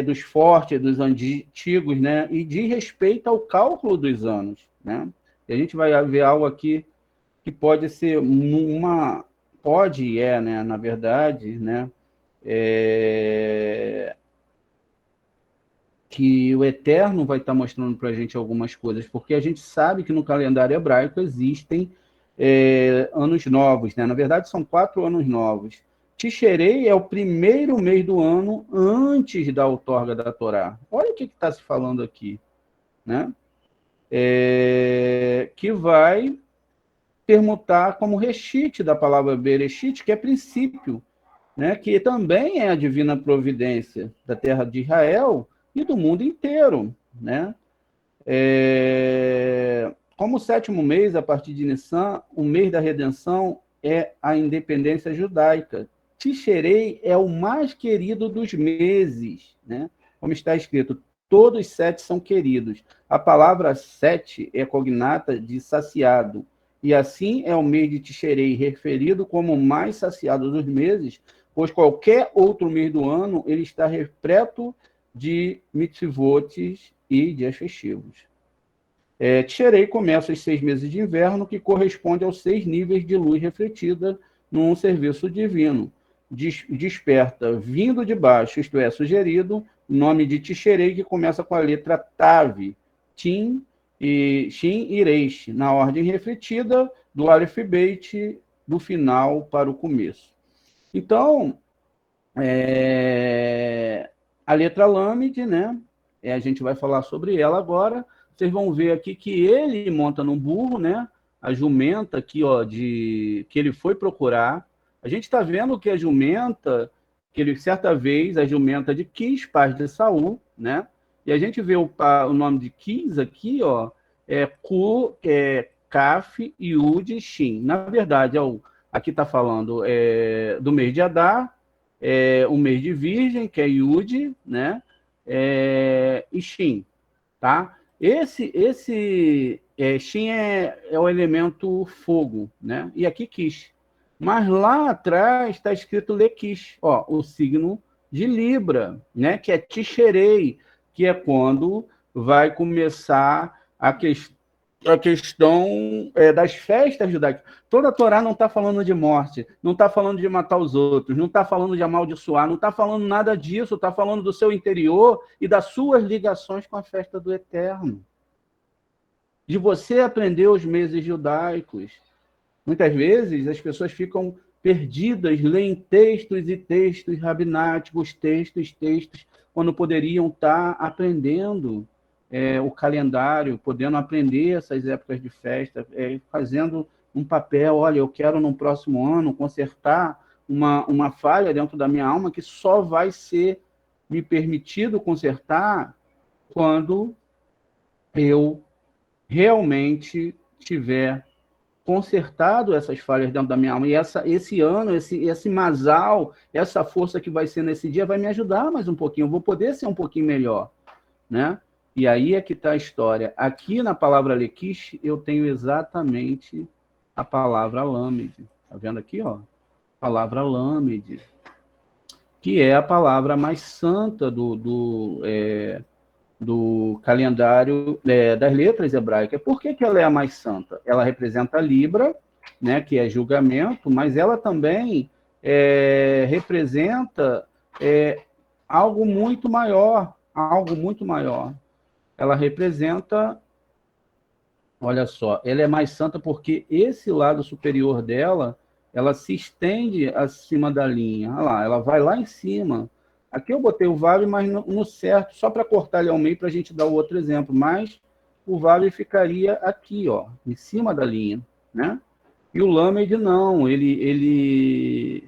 dos fortes, dos antigos, né? E diz respeito ao cálculo dos anos, né? E a gente vai ver algo aqui que pode ser né? Na verdade, né? Que o Eterno vai estar mostrando para a gente algumas coisas, porque a gente sabe que no calendário hebraico existem anos novos, né? Na verdade, são 4 anos novos. Tishrei é o primeiro mês do ano antes da outorga da Torá. Olha o que está se falando aqui, né? Que vai permutar como reshit da palavra bereshit, que é princípio, né? Que também é a divina providência da terra de Israel e do mundo inteiro, né? Como o sétimo mês, a partir de Nissan, o mês da redenção é a independência judaica. Tisherei é o mais querido dos meses, né? Como está escrito, todos 7 são queridos. A palavra 7 é cognata de saciado, e assim é o mês de Tisherei referido como o mais saciado dos meses, pois qualquer outro mês do ano ele está repleto de mitzvotes e dias festivos. Tisherei começa os 6 meses de inverno, que corresponde aos 6 níveis de luz refletida num serviço divino. Desperta vindo de baixo, isto é, sugerido, nome de Tisherei, que começa com a letra Tav, Tim e Shin e Reish, na ordem refletida do Aleph Beit, do final para o começo. Então, a letra Lamed, né? A gente vai falar sobre ela agora. Vocês vão ver aqui que ele monta num burro, né? A jumenta aqui, ó, que ele foi procurar. A gente está vendo que a jumenta, que ele, certa vez, a jumenta de Quis, pai de Saul, né? E a gente vê o nome de Quis aqui, ó, Ku, Kaf, Yud, Shin. Na verdade, aqui está falando do mês de Adar, o mês de Virgem, que é Yud, né? E Shin, tá? Esse Shin é o elemento fogo, né? E aqui Kish. Mas lá atrás está escrito Lekish, ó, o signo de Libra, né? Que é Tisherei, que é quando vai começar a questão das festas judaicas. Toda a Torá não está falando de morte, não está falando de matar os outros, não está falando de amaldiçoar, não está falando nada disso, está falando do seu interior e das suas ligações com a festa do Eterno. De você aprender os meses judaicos. Muitas vezes as pessoas ficam perdidas, leem textos e textos rabináticos, textos, quando poderiam estar aprendendo o calendário, podendo aprender essas épocas de festa, fazendo um papel, olha, eu quero no próximo ano consertar uma falha dentro da minha alma que só vai ser me permitido consertar quando eu realmente tiver consertado essas falhas dentro da minha alma. E esse ano, esse masal, essa força que vai ser nesse dia vai me ajudar mais um pouquinho, eu vou poder ser um pouquinho melhor, né? E aí é que está a história. Aqui na palavra Lekish, eu tenho exatamente a palavra Lamed. Está vendo aqui, ó? Palavra Lamed, que é a palavra mais santa do calendário das letras hebraicas. Por que ela é a mais santa? Ela representa a Libra, né, que é julgamento, mas ela também representa algo muito maior, Ela representa, olha só, ela é mais santa porque esse lado superior dela, ela se estende acima da linha. Olha lá, ela vai lá em cima. Aqui eu botei o Vav, mas no certo, só para cortar ele ao meio, para a gente dar o outro exemplo. Mas o Vav ficaria aqui, ó, em cima da linha, né? E o Lamed não, ele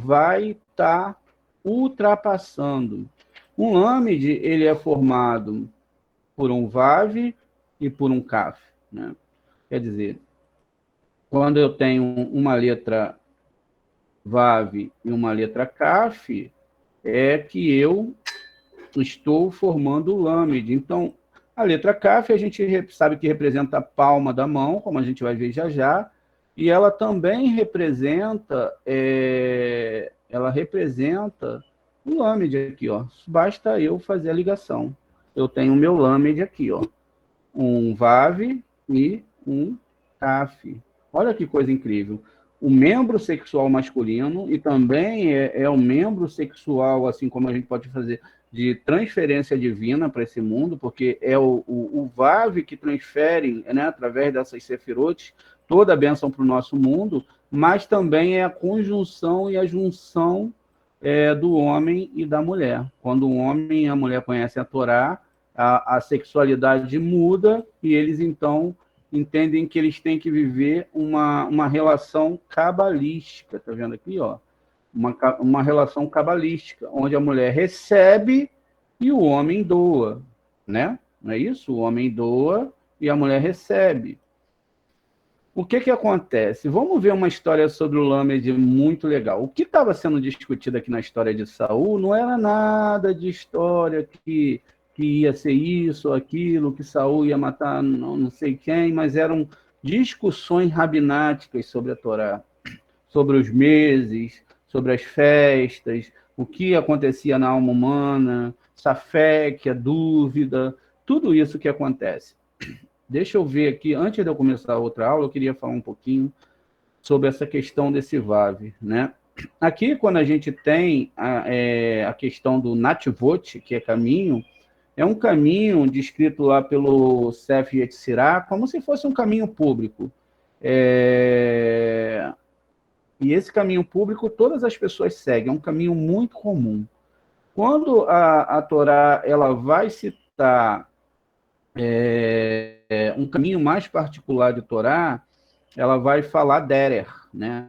vai estar ultrapassando. Um Lamed, ele é formado por um Vav e por um Kaf, né? Quer dizer, quando eu tenho uma letra Vav e uma letra Kaf, é que eu estou formando o Lamed. Então, a letra Kaf a gente sabe que representa a palma da mão, como a gente vai ver já já, e ela também representa o Lamed aqui, ó. Basta eu fazer a ligação. Eu tenho o meu Lamed aqui, ó. Um Vav e um Kaf. Olha que coisa incrível. O membro sexual masculino e também é o membro sexual, assim como a gente pode fazer de transferência divina para esse mundo, porque é o Vav que transfere, né, através dessas sefirot, toda a bênção para o nosso mundo, mas também é a conjunção e a junção do homem e da mulher. Quando o homem e a mulher conhecem a Torá, a sexualidade muda e eles, então, entendem que eles têm que viver uma relação cabalística, tá vendo aqui, ó? Uma relação cabalística, onde a mulher recebe e o homem doa, né? não é isso? O homem doa e a mulher recebe. O que acontece? Vamos ver uma história sobre o Lamed muito legal. O que estava sendo discutido aqui na história de Saul não era nada de história que ia ser isso ou aquilo, que Saul ia matar não sei quem, mas eram discussões rabináticas sobre a Torá, sobre os meses, sobre as festas, o que acontecia na alma humana, saféquia, dúvida, tudo isso que acontece. Deixa eu ver aqui, antes de eu começar a outra aula, eu queria falar um pouquinho sobre essa questão desse VAV, né? Aqui, quando a gente tem a questão do Nativot, que é caminho, é um caminho descrito lá pelo Sef Yetzirah como se fosse um caminho público. E esse caminho público todas as pessoas seguem, é um caminho muito comum. Quando a Torá ela vai citar um caminho mais particular de Torá, ela vai falar Derer, né?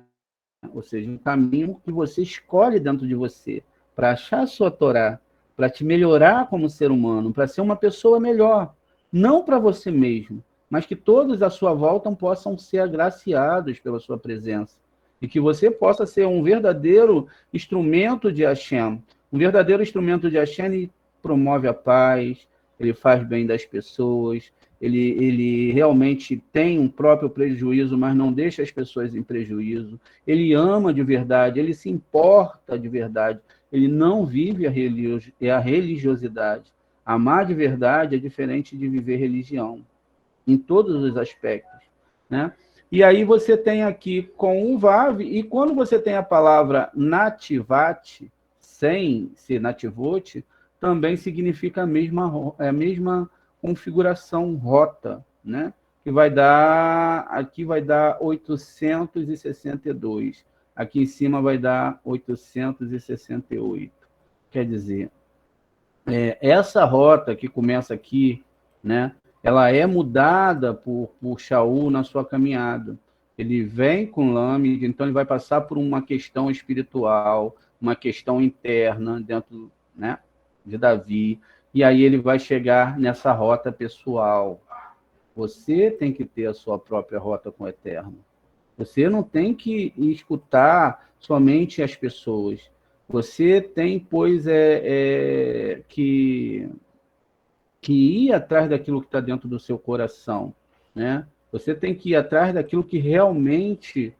Ou seja, um caminho que você escolhe dentro de você para achar a sua Torá, para te melhorar como ser humano, para ser uma pessoa melhor, não para você mesmo, mas que todos à sua volta possam ser agraciados pela sua presença e que você possa ser um verdadeiro instrumento de Hashem. Um verdadeiro instrumento de Hashem, ele promove a paz, ele faz bem das pessoas, ele realmente tem um próprio prejuízo, mas não deixa as pessoas em prejuízo. Ele ama de verdade, ele se importa de verdade, ele não vive a religiosidade. Amar de verdade é diferente de viver religião, em todos os aspectos, né? E aí você tem aqui com o Vav, e quando você tem a palavra nativat, sem ser nativot, também significa a mesma configuração rota, né? Que vai dar, aqui vai dar 862, aqui em cima vai dar 868. Quer dizer, essa rota que começa aqui, né? Ela é mudada por Shaul na sua caminhada. Ele vem com Lamed, então ele vai passar por uma questão espiritual, uma questão interna dentro, né, de Davi, e aí ele vai chegar nessa rota pessoal. Você tem que ter a sua própria rota com o Eterno. Você não tem que escutar somente as pessoas. Você tem, pois, que ir atrás daquilo que está dentro do seu coração, né? Você tem que ir atrás daquilo que realmente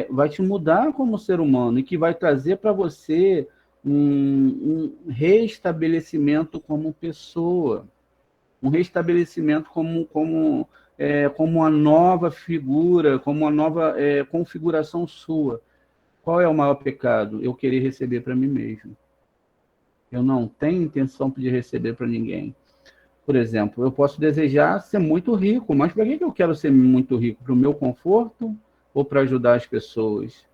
vai te mudar como ser humano e que vai trazer para você um restabelecimento como pessoa, um restabelecimento como uma nova figura, como uma nova configuração sua. Qual é o maior pecado? Eu querer receber para mim mesmo. Eu não tenho intenção de receber para ninguém. Por exemplo, eu posso desejar ser muito rico, mas para que eu quero ser muito rico? Para o meu conforto ou para ajudar as pessoas?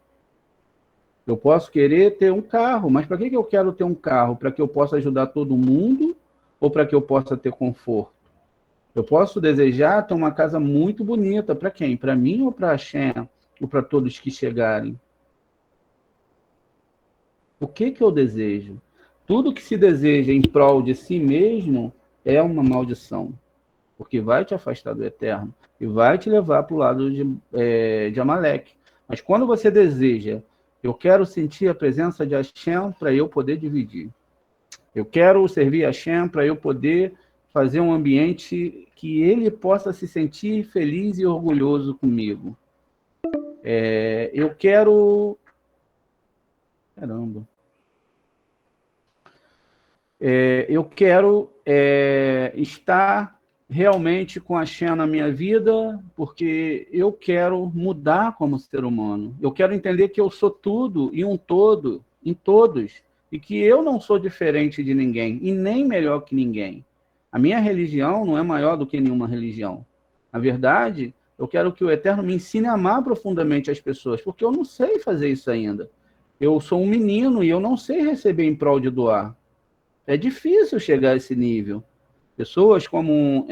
Eu posso querer ter um carro, mas para que eu quero ter um carro? Para que eu possa ajudar todo mundo ou para que eu possa ter conforto? Eu posso desejar ter uma casa muito bonita. Para quem? Para mim ou para Hashem? Ou para todos que chegarem? O que eu desejo? Tudo que se deseja em prol de si mesmo é uma maldição, porque vai te afastar do Eterno e vai te levar para o lado de Amaleque. Mas quando você deseja, eu quero sentir a presença de Hashem para eu poder dividir. Eu quero servir a Hashem para eu poder fazer um ambiente que ele possa se sentir feliz e orgulhoso comigo. Eu quero... Caramba. Eu quero estar realmente com a Hashem na minha vida, porque eu quero mudar como ser humano. Eu quero entender que eu sou tudo e um todo em todos, e que eu não sou diferente de ninguém, e nem melhor que ninguém. A minha religião não é maior do que nenhuma religião. Na verdade, eu quero que o Eterno me ensine a amar profundamente as pessoas, porque eu não sei fazer isso ainda. Eu sou um menino e eu não sei receber em prol de doar. É difícil chegar a esse nível. Pessoas como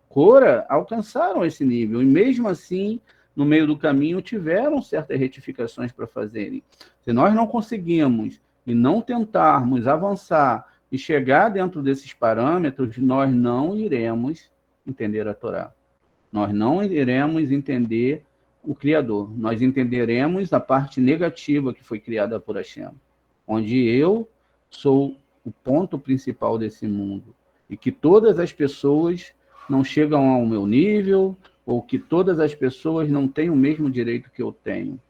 Cora alcançaram esse nível, e mesmo assim, no meio do caminho, tiveram certas retificações para fazerem. Se nós não conseguimos e não tentarmos avançar e chegar dentro desses parâmetros, nós não iremos entender a Torá. Nós não iremos entender o Criador. Nós entenderemos a parte negativa que foi criada por Hashem, onde eu sou o ponto principal desse mundo e que todas as pessoas não chegam ao meu nível ou que todas as pessoas não têm o mesmo direito que eu tenho.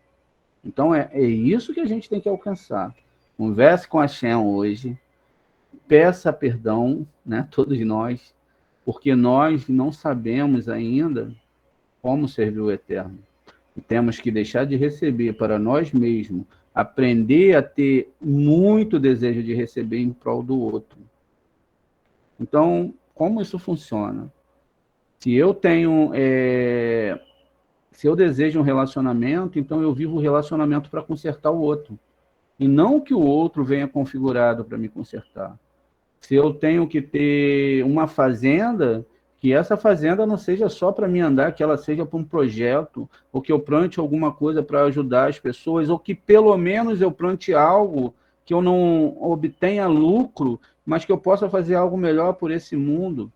Então, é isso que a gente tem que alcançar. Converse com Hashem hoje, peça perdão, né, todos nós, porque nós não sabemos ainda como servir o Eterno. E temos que deixar de receber para nós mesmos, aprender a ter muito desejo de receber em prol do outro. Então, como isso funciona? Se eu tenho... Se eu desejo um relacionamento, então eu vivo o relacionamento para consertar o outro. E não que o outro venha configurado para me consertar. Se eu tenho que ter uma fazenda, que essa fazenda não seja só para mim andar, que ela seja para um projeto, ou que eu plante alguma coisa para ajudar as pessoas, ou que pelo menos eu plante algo que eu não obtenha lucro, mas que eu possa fazer algo melhor por esse mundo.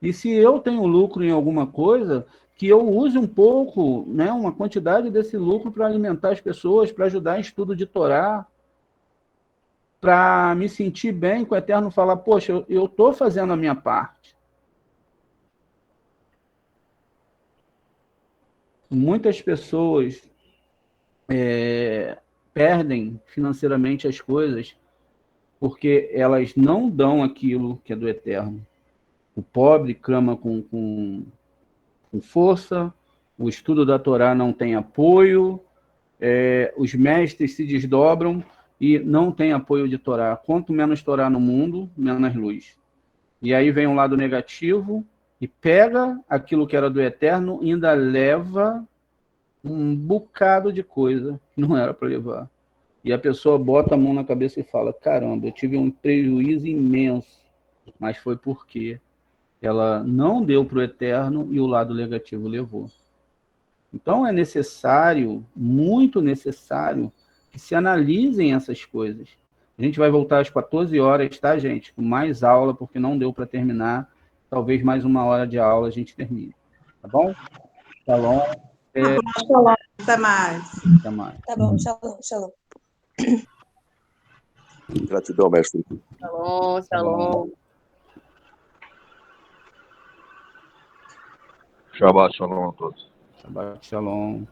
E se eu tenho lucro em alguma coisa, que eu use um pouco, né, uma quantidade desse lucro para alimentar as pessoas, para ajudar em estudo de Torá, para me sentir bem com o Eterno, falar, poxa, eu estou fazendo a minha parte. Muitas pessoas perdem financeiramente as coisas porque elas não dão aquilo que é do Eterno. O pobre clama com força, o estudo da Torá não tem apoio, os mestres se desdobram e não tem apoio de Torá. Quanto menos Torá no mundo, menos luz. E aí vem um lado negativo e pega aquilo que era do Eterno e ainda leva um bocado de coisa que não era para levar. E a pessoa bota a mão na cabeça e fala, caramba, eu tive um prejuízo imenso, mas foi porque ela não deu para o Eterno e o lado negativo levou. Então é necessário, muito necessário, que se analisem essas coisas. A gente vai voltar às 14 horas, tá, gente? Com mais aula, porque não deu para terminar. Talvez mais uma hora de aula a gente termine. Tá bom? Shalom. Até mais. Até mais. Tá bom, shalom, shalom. Gratidão, mestre. Shalom, shalom. Shabbat shalom a todos. Shabbat shalom.